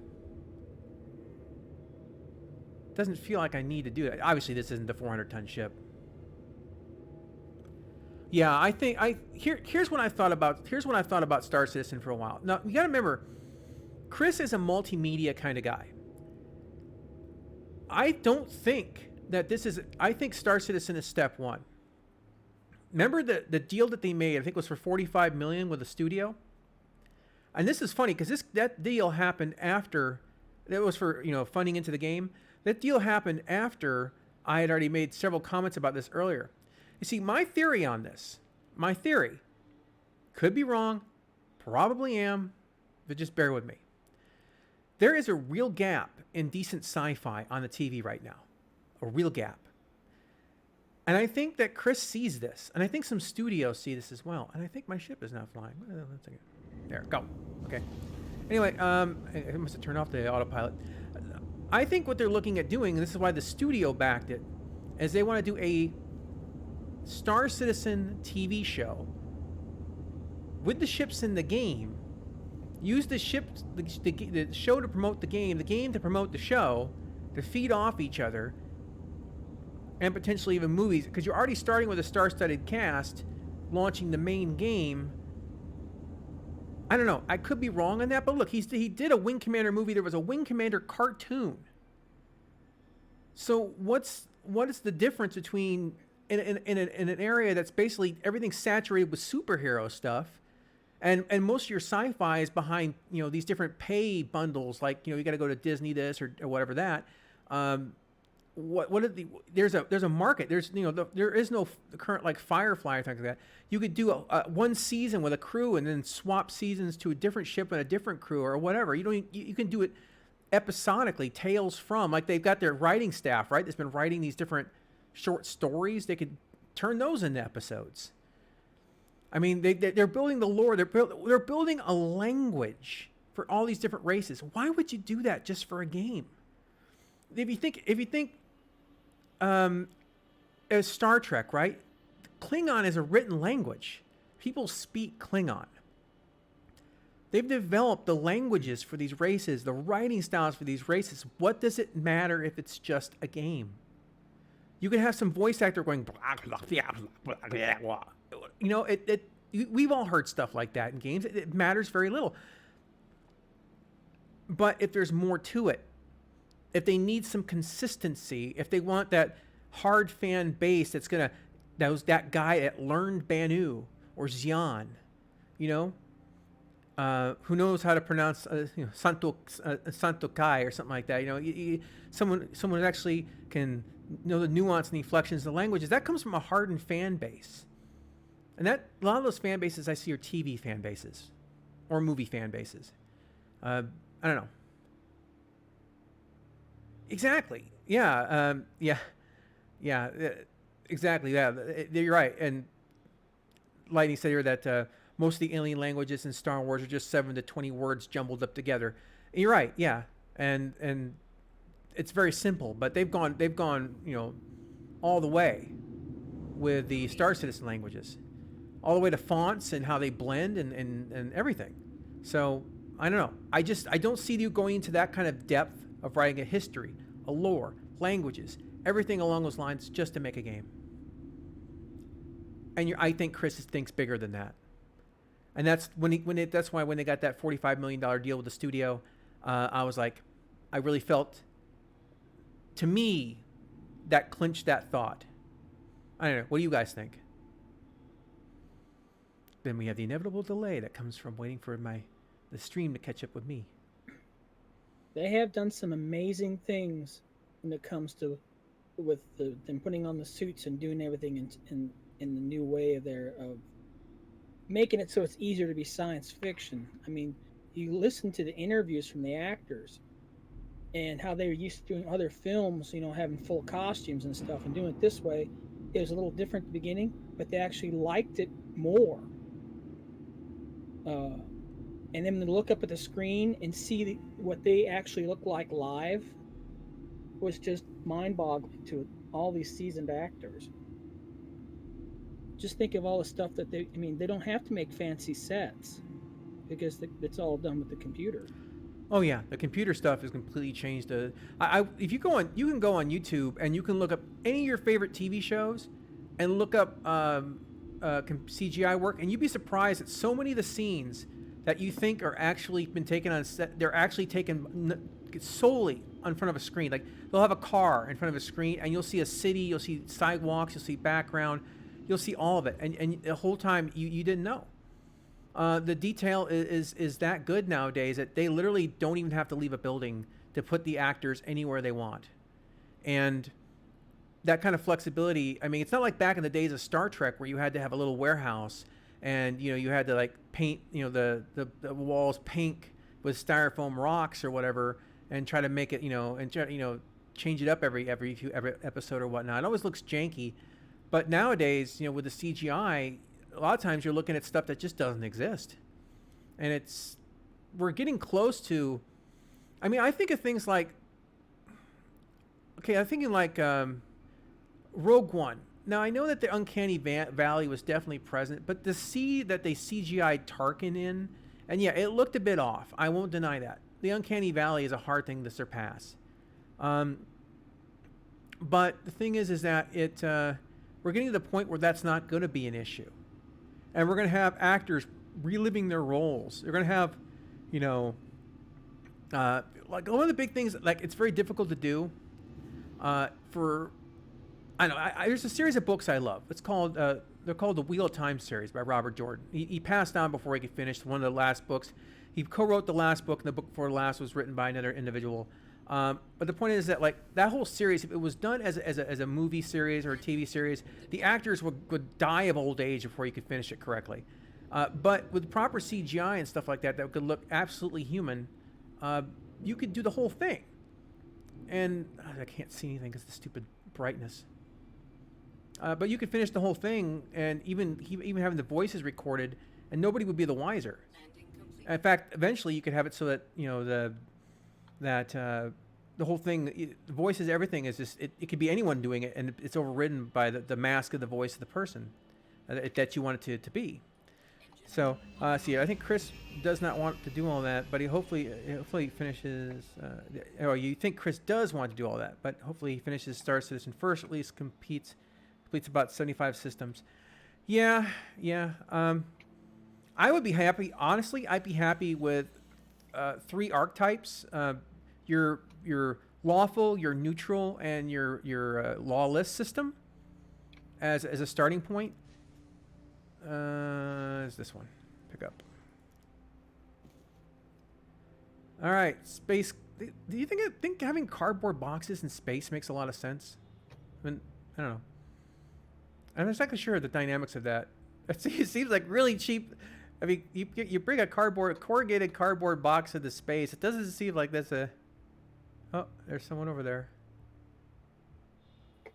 Doesn't feel like I need to do that. Obviously, this isn't a 400-ton ship. Yeah, I think here's what I thought about Star Citizen for a while. Now you got to remember, Chris is a multimedia kind of guy. I don't think that this is. I think Star Citizen is step one. Remember the deal that they made? I think it was for $45 million with the studio. And this is funny because that deal happened after. That was for funding into the game. That deal happened after I had already made several comments about this earlier. You see, my theory could be wrong, probably am, but just bear with me. There is a real gap in decent sci-fi on the TV right now, a real gap. And I think that Chris sees this, and I think some studios see this as well. And I think my ship is now flying. There, go. Okay. Anyway, I must have turned off the autopilot. I think what they're looking at doing, and this is why the studio backed it, is they want to do a Star Citizen TV show with the ships in the game. Use the ships, the show to promote the game to promote the show, to feed off each other, and potentially even movies, because you're already starting with a star-studded cast, launching the main game. I don't know. I could be wrong on that, but look, he did a Wing Commander movie. There was a Wing Commander cartoon. So what is the difference between in an area that's basically everything's saturated with superhero stuff, and most of your sci-fi is behind these different pay bundles, like you got to go to Disney this or whatever that. There's a market. There is no current like Firefly or things like that. You could do one season with a crew and then swap seasons to a different ship and a different crew or whatever. You can do it episodically, tales from, like they've got their writing staff, right? That's been writing these different short stories. They could turn those into episodes. I mean, they're building the lore. They're building a language for all these different races. Why would you do that just for a game? If you think as Star Trek, right? Klingon is a written language. People speak Klingon. They've developed the languages for these races, the writing styles for these races. What does it matter if it's just a game? You can have some voice actor going, blah, blah, blah, blah, blah. We've all heard stuff like that in games. It matters very little. But if there's more to it, if they need some consistency, if they want that hard fan base that guy that learned Banu or Xian, who knows how to pronounce Santo Kai or something like that. Someone that actually can know the nuance and the inflections of the languages. That comes from a hardened fan base, and that a lot of those fan bases I see are TV fan bases or movie fan bases. I don't know. Exactly. Yeah. Exactly. Yeah. You're right. And Lightning said here that most of the alien languages in Star Wars are just 7 to 20 words jumbled up together. And you're right. Yeah. And it's very simple, but they've gone all the way with the Star Citizen languages, all the way to fonts and how they blend and everything. So I don't know. I don't see you going into that kind of depth of writing a history, a lore, languages, everything along those lines just to make a game. And I think Chris thinks bigger than that. And that's that's why when they got that $45 million deal with the studio, I was like, I really felt, to me, that clinched that thought. I don't know. What do you guys think? Then we have the inevitable delay that comes from waiting for the stream to catch up with me. They have done some amazing things when it comes to them putting on the suits and doing everything in the new way of making it so it's easier to be science fiction. I mean, you listen to the interviews from the actors and how they were used to doing other films, having full costumes and stuff, and doing it this way. It was a little different at the beginning, but they actually liked it more. And then to look up at the screen and see what they actually look like live was just mind-boggling to all these seasoned actors. Just think of all the stuff that they don't have to make fancy sets because it's all done with the computer. Oh yeah, the computer stuff has completely changed. If you can go on YouTube and you can look up any of your favorite TV shows and look up CGI work, and you'd be surprised at so many of the scenes that you think are actually been taken on set. They're actually taken solely in front of a screen. Like they'll have a car in front of a screen, and you'll see a city, you'll see sidewalks, you'll see background, you'll see all of it, and the whole time you didn't know. The detail is that good nowadays that they literally don't even have to leave a building to put the actors anywhere they want, and that kind of flexibility. I mean, it's not like back in the days of Star Trek where you had to have a little warehouse and you had to like paint the walls pink with styrofoam rocks or whatever and try to make it and change it up every episode or whatnot. It always looks janky. But nowadays, you know, with the CGI, a lot of times you're looking at stuff that just doesn't exist, and we're getting close to. I mean, I think of things like. Okay, I'm thinking like Rogue One. Now I know that the uncanny valley was definitely present, but to see that they CGI'd Tarkin in, and yeah, it looked a bit off. I won't deny that. The uncanny valley is a hard thing to surpass. But the thing is that we're getting to the point where that's not going to be an issue, and we're going to have actors reliving their roles. They're going to have, you know, like one of the big things. Like it's very difficult to do. There's a series of books I love. It's called they're called the Wheel of Time series by Robert Jordan. He passed on before he could finish one of the last books. He co-wrote the last book, and the book before the last was written by another individual. But the point is that like that whole series, if it was done as a movie series or a TV series, the actors would die of old age before you could finish it correctly. But with proper CGI and stuff like that, that could look absolutely human, you could do the whole thing. And I can't see anything because of the stupid brightness. But you could finish the whole thing, and even having the voices recorded, and nobody would be the wiser. Landing complete. In fact, eventually you could have it so that you know the whole thing, the voices, everything is just it could be anyone doing it, and it's overridden by the mask of the voice of the person that you want it to be. So, see, I think Chris does not want to do all that, but he hopefully finishes. You think Chris does want to do all that, but hopefully he finishes Star Citizen first. At least completes about 75 systems. Yeah. I would be happy. Honestly, I'd be happy with 3 archetypes. Your lawful, your neutral, and your lawless system as a starting point. Is this one? Pick up. All right, space. Do you think having cardboard boxes in space makes a lot of sense? I mean, I don't know. I'm not exactly sure the dynamics of that. It seems like really cheap. I mean, you bring a corrugated cardboard box into space. It doesn't seem like that's a. Oh, there's someone over there. I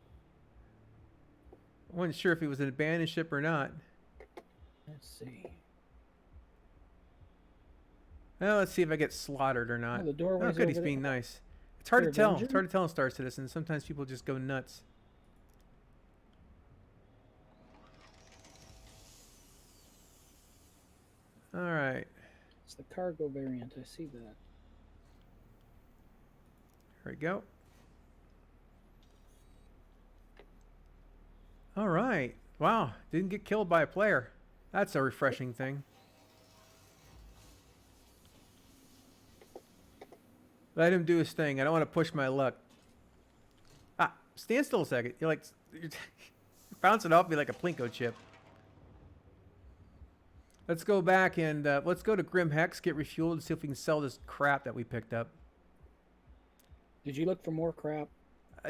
wasn't sure if he was an abandoned ship or not. Let's see. Well, let's see if I get slaughtered or not. Oh, the doorway's good, he's over being there. nice. It's hard to Your tell. dungeon? It's hard to tell in Star Citizen. Sometimes people just go nuts. All right. It's the cargo variant. I see that. Here we go. All right. Wow. Didn't get killed by a player. That's a refreshing thing. Let him do his thing. I don't want to push my luck. Stand still a second. You're bouncing off me like a Plinko chip. Let's go back and let's go to Grim Hex, get refueled, and see if we can sell this crap that we picked up. Did you look for more crap?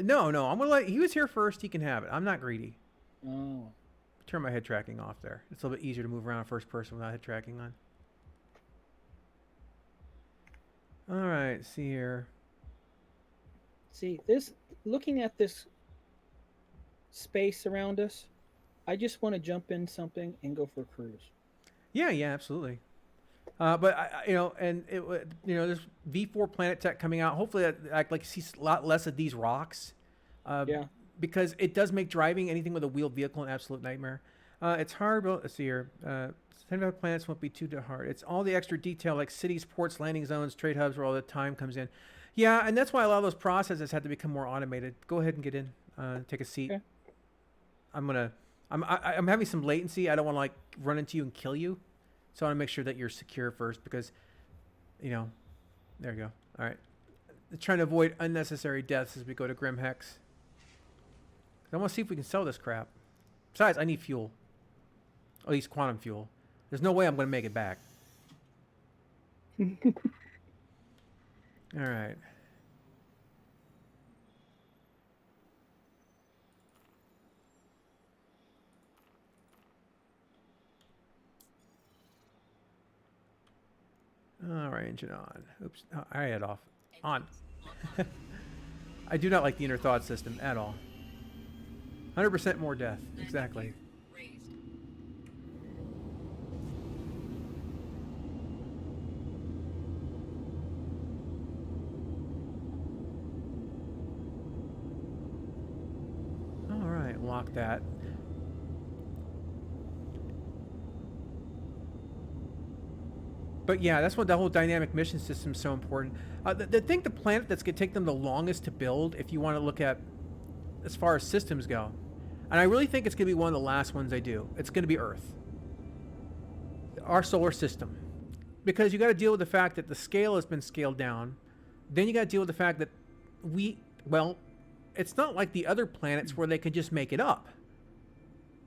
No. I'm gonna he was here first. He can have it. I'm not greedy. Oh. Turn my head tracking off there. It's a little bit easier to move around first person without head tracking on. All right, see here. See, looking at this space around us, I just want to jump in something and go for a cruise. Yeah, absolutely. But there's V4 Planet Tech coming out. Hopefully, I'd like to see a lot less of these rocks. Yeah. Because it does make driving anything with a wheeled vehicle an absolute nightmare. It's hard. But let's see here. 75 planets won't be too hard. It's all the extra detail like cities, ports, landing zones, trade hubs, where all the time comes in. Yeah, and that's why a lot of those processes had to become more automated. Go ahead and get in. Take a seat. Okay. I'm having some latency. I don't want to like run into you and kill you, so I want to make sure that you're secure first because, there you go. All right, trying to avoid unnecessary deaths as we go to Grim Hex. I want to see if we can sell this crap. Besides, I need fuel. At least quantum fuel. There's no way I'm going to make it back. All right. All right, engine on. Oops, I had off. On. Engines online. I do not like the inner thought system at all. 100% more death. Landing Exactly. gear raised. All right, lock that. But yeah, that's what the whole dynamic mission system is so important. The planet that's going to take them the longest to build, if you want to look at as far as systems go, and I really think it's going to be one of the last ones they do, it's going to be Earth. Our solar system. Because you got to deal with the fact that the scale has been scaled down. Then you got to deal with the fact that it's not like the other planets where they can just make it up.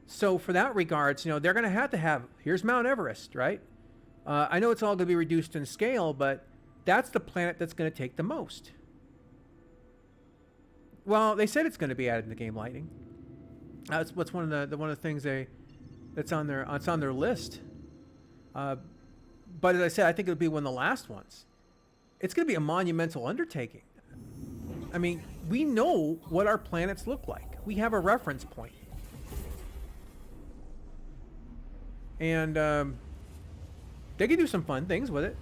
So for that regards, they're going to have, here's Mount Everest, right? I know it's all going to be reduced in scale, but that's the planet that's going to take the most. Well, they said it's going to be added in the game Lightning. That's what's one of the things it's on their list. But as I said, I think it'll be one of the last ones. It's going to be a monumental undertaking. I mean, we know what our planets look like. We have a reference point. And they can do some fun things with it.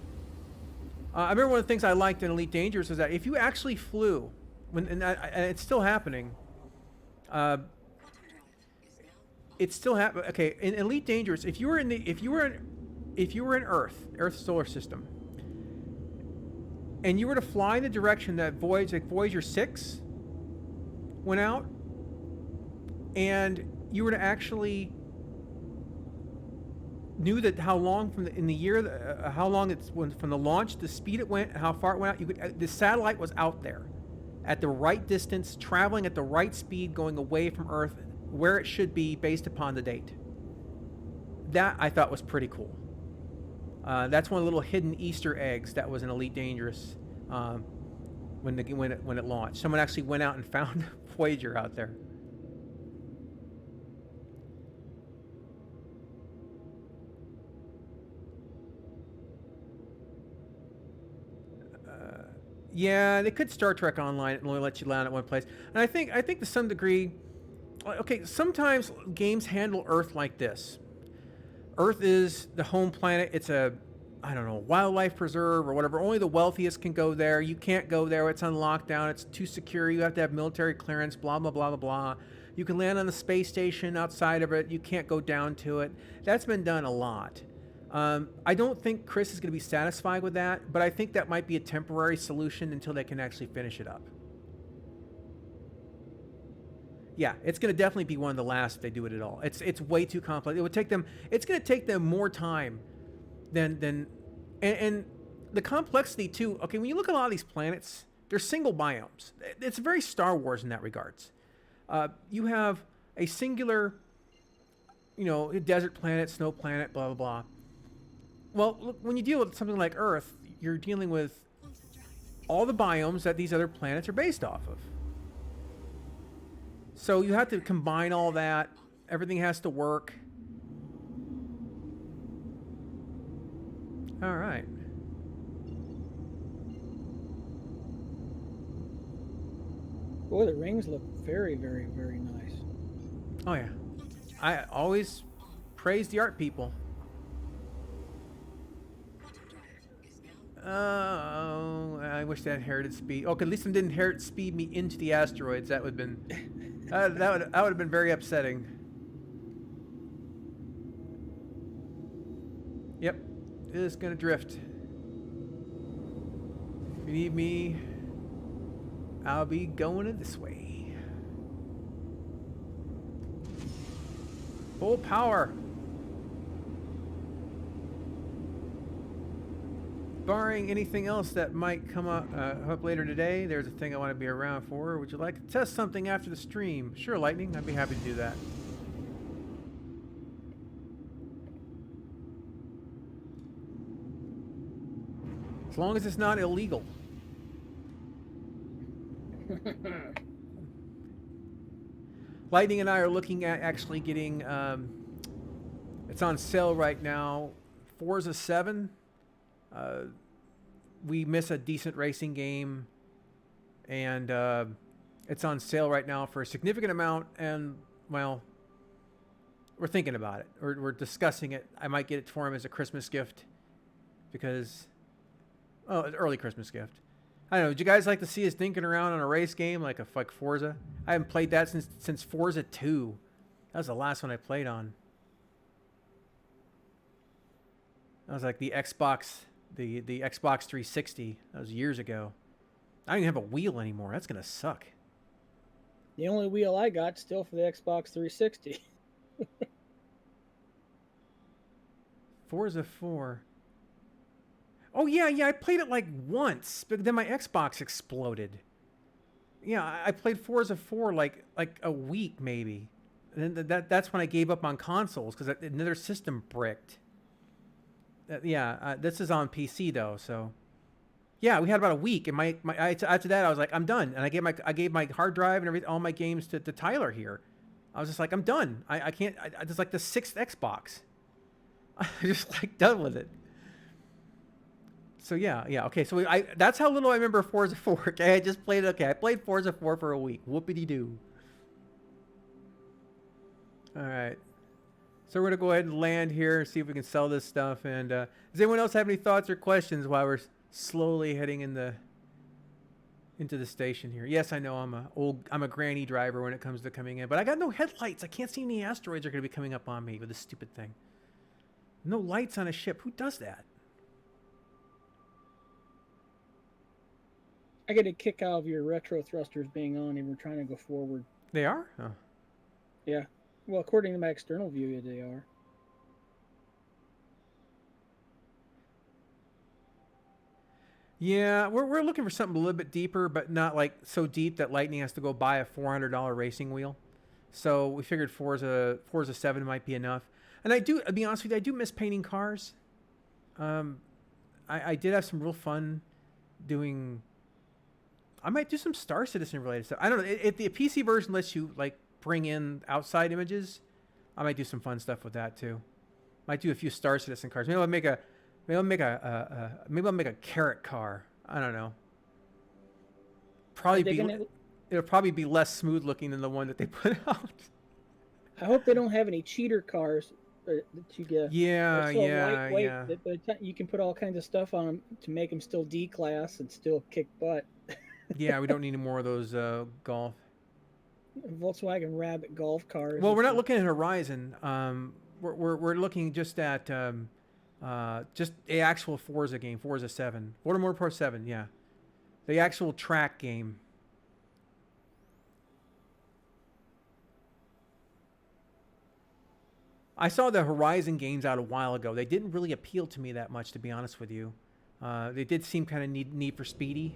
I remember one of the things I liked in Elite Dangerous was that if you actually flew, and it's still happening, it's still happening. Okay, in Elite Dangerous, if you were in Earth solar system, and you were to fly in the direction that Voyager 6 went out, and you were to actually knew that how long from the launch, the speed it went, how far it went out, the satellite was out there at the right distance, traveling at the right speed, going away from Earth where it should be based upon the date. That I thought was pretty cool. That's one of the little hidden Easter eggs that was in Elite Dangerous when it launched. Someone actually went out and found Voyager out there. Yeah, they could Star Trek Online and only let you land at one place. And I think to some degree, okay, sometimes games handle Earth like this. Earth is the home planet. It's a, wildlife preserve or whatever. Only the wealthiest can go there. You can't go there. It's on lockdown. It's too secure. You have to have military clearance, blah, blah, blah, blah, blah. You can land on the space station outside of it. You can't go down to it. That's been done a lot. I don't think Chris is going to be satisfied with that, but I think that might be a temporary solution until they can actually finish it up. Yeah, it's going to definitely be one of the last if they do it at all. It's way too complex. It's going to take them more time than the complexity too. Okay, when you look at a lot of these planets, they're single biomes. It's very Star Wars in that regards. You have a singular, desert planet, snow planet, blah, blah, blah. Well, look, when you deal with something like Earth, you're dealing with all the biomes that these other planets are based off of. So you have to combine all that. Everything has to work. All right. Boy, the rings look very, very, very nice. Oh, yeah. I always praise the art people. Oh, I wish that inherited speed. Oh, at least it didn't inherit speed me into the asteroids. That would have been that would have been very upsetting. Yep, it is gonna drift. If you need me, I'll be going this way. Full power. Barring anything else that might come up later today, there's a thing I want to be around for. Would you like to test something after the stream? Sure, Lightning. I'd be happy to do that. As long as it's not illegal. Lightning and I are looking at actually getting, it's on sale right now, Forza 7. We miss a decent racing game, and it's on sale right now for a significant amount, and well, we're thinking about it. We're discussing it. I might get it for him as a Christmas gift because, oh, an early Christmas gift. I don't know. Would you guys like to see us dinking around on a race game like Forza? I haven't played that since Forza 2. That was the last one I played on. That was like the Xbox, the Xbox 360. That was years ago. I don't even have a wheel anymore. That's gonna suck. The only wheel I got still for the Xbox 360. Forza 4. Oh yeah, I played it like once, but then my Xbox exploded. Yeah, I played Forza 4 like a week maybe. And then that's when I gave up on consoles because another system bricked. This is on PC though, so yeah, we had about a week, and after that I was like, I'm done, and I gave my hard drive and all my games to Tyler here. I was just like, I'm done. I can't. It's like the 6th Xbox. I'm just like done with it. So yeah, okay. So that's how little I remember Forza 4. Okay, I just played it. Okay, I played Forza 4 for a week. Whoopity doo. All right. So we're gonna go ahead and land here and see if we can sell this stuff. And does anyone else have any thoughts or questions while we're slowly heading into the station here? Yes, I know I'm a granny driver when it comes to coming in, but I got no headlights. I can't see any asteroids are gonna be coming up on me with this stupid thing. No lights on a ship. Who does that? I get a kick out of your retro thrusters being on and we're trying to go forward. They are? Oh. Yeah. Well, according to my external view, they are. Yeah, we're looking for something a little bit deeper, but not like so deep that Lightning has to go buy a $400 racing wheel. So we figured Forza 7 might be enough. And I'll be honest with you, I do miss painting cars. I did have some real fun doing. I might do some Star Citizen related stuff. I don't know. If the PC version lets you like bring in outside images, I might do some fun stuff with that too. Might do a few Star Citizen cars. Maybe I'll make a carrot car. I don't know. It'll probably be less smooth looking than the one that they put out. I hope they don't have any cheater cars that you get. Yeah, They're so lightweight yeah. that by the time you can put all kinds of stuff on them to make them still D-class and still kick butt. Yeah, we don't need any more of those golf. Volkswagen Rabbit golf cars. Well, we're not looking at Horizon. We're looking just at just a actual Forza game, Forza 7, Forza Motorsport 7. Yeah, the actual track game. I saw the Horizon games out a while ago. They didn't really appeal to me that much, to be honest with you. They did seem kind of neat for speedy.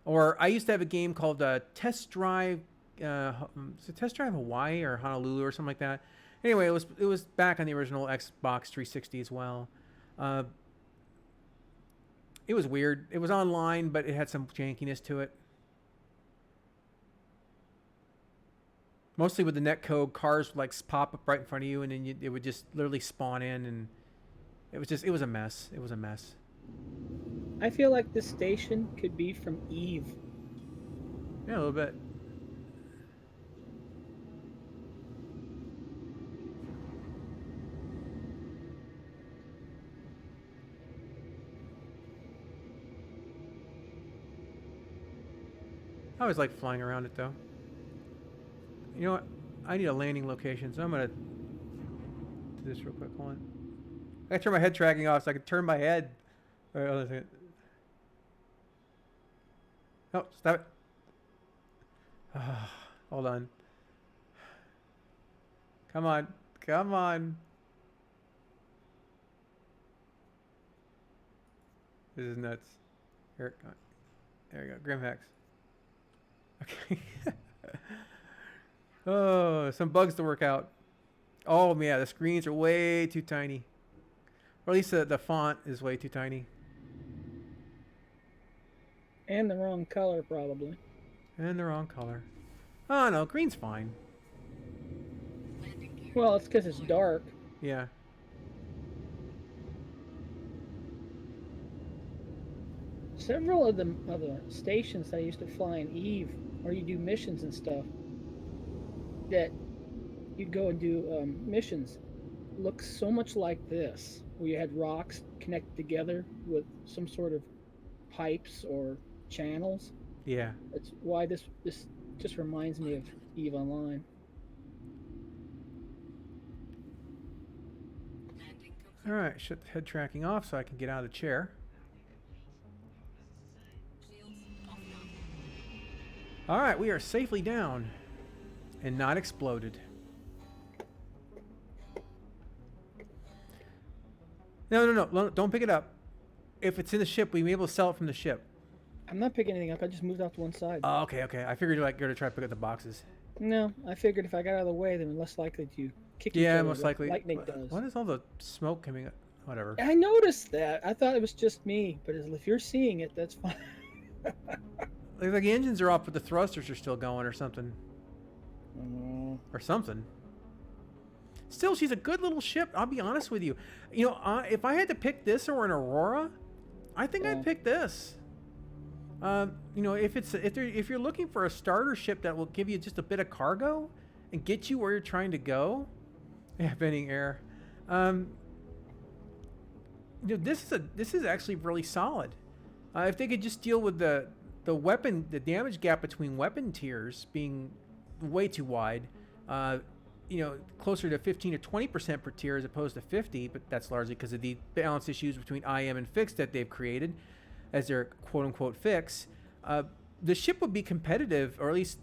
Or I used to have a game called Test Drive. Test Drive Hawaii or Honolulu or something like that. Anyway, it was back on the original Xbox 360 as well. It was weird. It was online, but it had some jankiness to it. Mostly with the netcode, cars would like pop up right in front of you, and then it would just literally spawn in, and it was a mess. It was a mess. I feel like this station could be from Eve. Yeah, a little bit. I always like flying around it, though. You know what? I need a landing location, so I'm going to do this real quick. Hold on. I gotta turn my head tracking off so I can turn my head. All right, hold on a second. Oh, stop it. Hold on. Come on. Come on. This is nuts. Here, come on. There we go. Grimhex. Okay. Oh, some bugs to work out. Oh, yeah, the screens are way too tiny. Or at least the font is way too tiny. And the wrong color, probably. And the wrong color. Oh, no, green's fine. Landing gear. Well, it's because it's dark. Yeah. Several of the stations that I used to fly in Eve, where you do missions and stuff, that you'd go and do missions look so much like this, where you had rocks connected together with some sort of pipes or channels. Yeah. That's why this just reminds me of Eve Online. Landing All complete. right, shut the head tracking off so I can get out of the chair. Shields offline. All right, we are safely down and not exploded. No, don't pick it up. If it's in the ship, we may be able to sell it from the ship. I'm not picking anything up. I just moved off to one side. Oh, okay. I figured you're like going to try to pick up the boxes. No, I figured if I got out of the way, then we're less likely to kick each Yeah, other most like likely. lightning does. What is all the smoke coming up? Whatever. I noticed that. I thought it was just me, but if you're seeing it, that's fine. Looks like the engines are off, but the thrusters are still going or something. Mm, Or something. Still, she's a good little ship. I'll be honest with you. You know, if I had to pick this or an Aurora, I think Yeah. I'd pick this. You know, if you're looking for a starter ship that will give you just a bit of cargo and get you where you're trying to go, yeah, bending air. You know, this is actually really solid. If they could just deal with the damage gap between weapon tiers being way too wide, you know, closer to 15 or 20% per tier as opposed to 50, but that's largely because of the balance issues between IM and fix that they've created as their quote-unquote fix. The ship would be competitive, or at least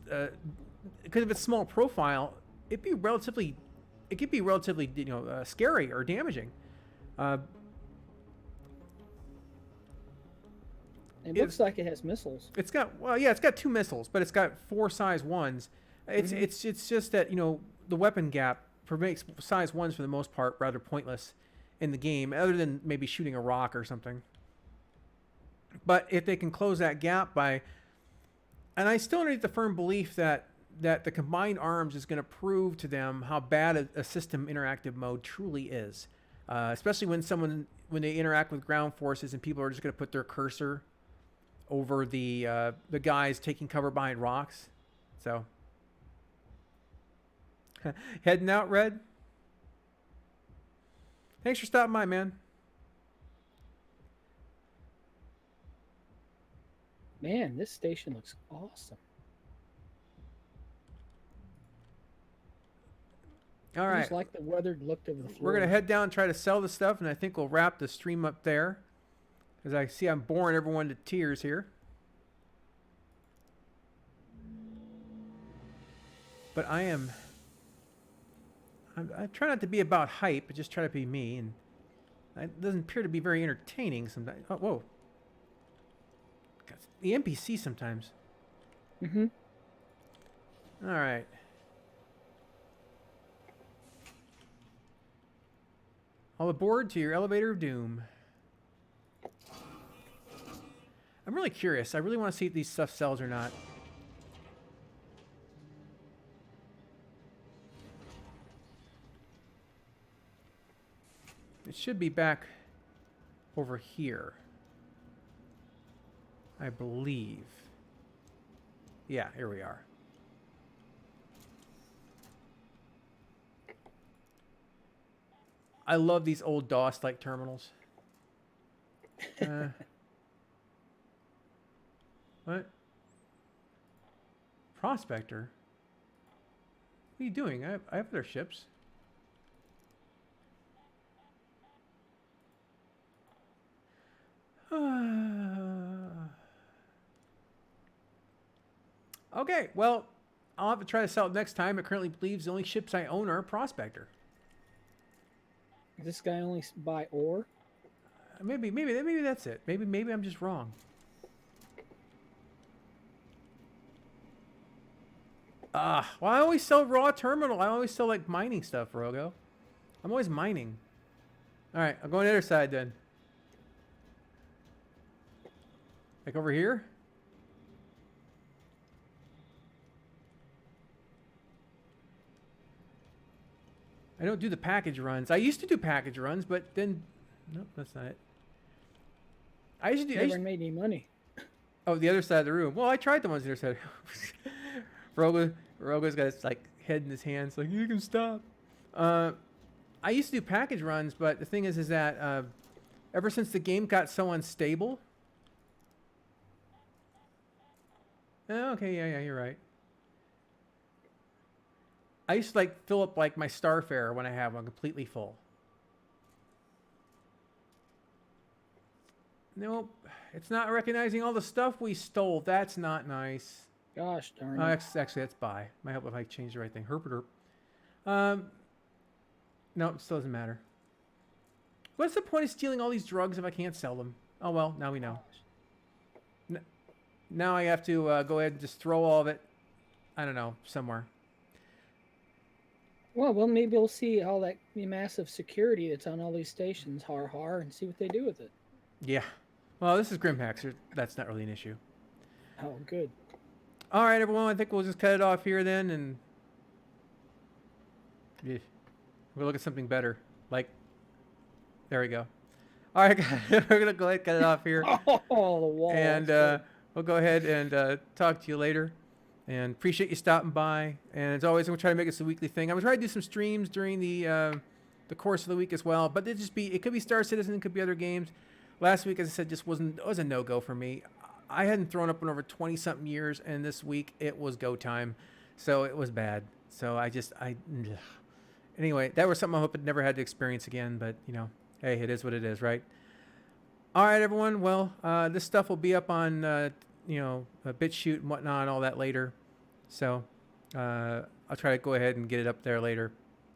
because of its small profile, it could be relatively, you know, scary or damaging. it looks like it has missiles. It's got it's got 2 missiles, but it's got 4 size 1s. It's just that, you know, the weapon gap makes size 1s for the most part rather pointless in the game, other than maybe shooting a rock or something. But if they can close that gap by, and I still need the firm belief that the combined arms is going to prove to them how bad a system interactive mode truly is, especially when they interact with ground forces and people are just going to put their cursor over the guys taking cover behind rocks. So heading out, Red. Thanks for stopping by, man. Man, this station looks awesome. All I right, just like the weathered look of the floor. we're gonna head down and try to sell the stuff, and I think we'll wrap the stream up there, because I see I'm boring everyone to tears here. But I try not to be about hype, but just try to be me, and it doesn't appear to be very entertaining sometimes. Oh, whoa. God, the NPC sometimes. Mm-hmm. All right. All aboard to your elevator of doom. I'm really curious. I really want to see if these stuff sells or not. It should be back over here, I believe. Yeah, here we are. I love these old DOS-like terminals. What? Prospector? What are you doing? I have other ships. Okay, well, I'll have to try to sell it next time. It currently believes the only ships I own are a Prospector. Does this guy only buy ore? Maybe that's it. Maybe I'm just wrong. Well, I always sell raw terminal. I always sell like mining stuff, Rogo. I'm always mining. All right, I'll go on the other side then. Like over here? I don't do the package runs. I used to do package runs, but then... Nope, that's not it. I used to do... Never made any money. Oh, the other side of the room. Well, I tried the ones on the other side. Rogo's got his, like, head in his hands, like, you can stop. I used to do package runs, but the thing is that ever since the game got so unstable. Oh, okay, yeah, you're right. I used to like fill up like my Starfare when I have one completely full. Nope, it's not recognizing all the stuff we stole. That's not nice. Gosh darn Oh, it. actually, that's buy. Might help if I change the right thing. Herp. No, it still doesn't matter. What's the point of stealing all these drugs if I can't sell them? Oh well, now we know. Now I have to go ahead and just throw all of it, I don't know, somewhere. Well, maybe we'll see all that massive security that's on all these stations, and see what they do with it. Yeah. Well, this is Grimpax. So that's not really an issue. Oh, good. All right, everyone. I think we'll just cut it off here then, and yeah, we'll look at something better. Like, there we go. All right, guys, we're gonna go ahead and cut it off here, Oh, the wall. and we'll go ahead and talk to you later. And appreciate you stopping by. And as always, I'm gonna try to make this a weekly thing. I'm gonna try to do some streams during the course of the week as well. But it could be Star Citizen, it could be other games. Last week, as I said, it was a no-go for me. I hadn't thrown up in over 20-something years, and this week it was go time. So it was bad. So anyway, that was something I hope I never had to experience again. But, hey, it is what it is, right? All right, everyone. Well, this stuff will be up on, BitChute and whatnot and all that later. So I'll try to go ahead and get it up there later.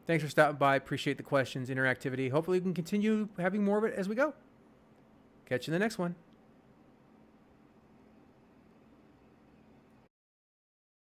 Thanks for stopping by. Appreciate the questions, interactivity. Hopefully we can continue having more of it as we go. Catch you in the next one.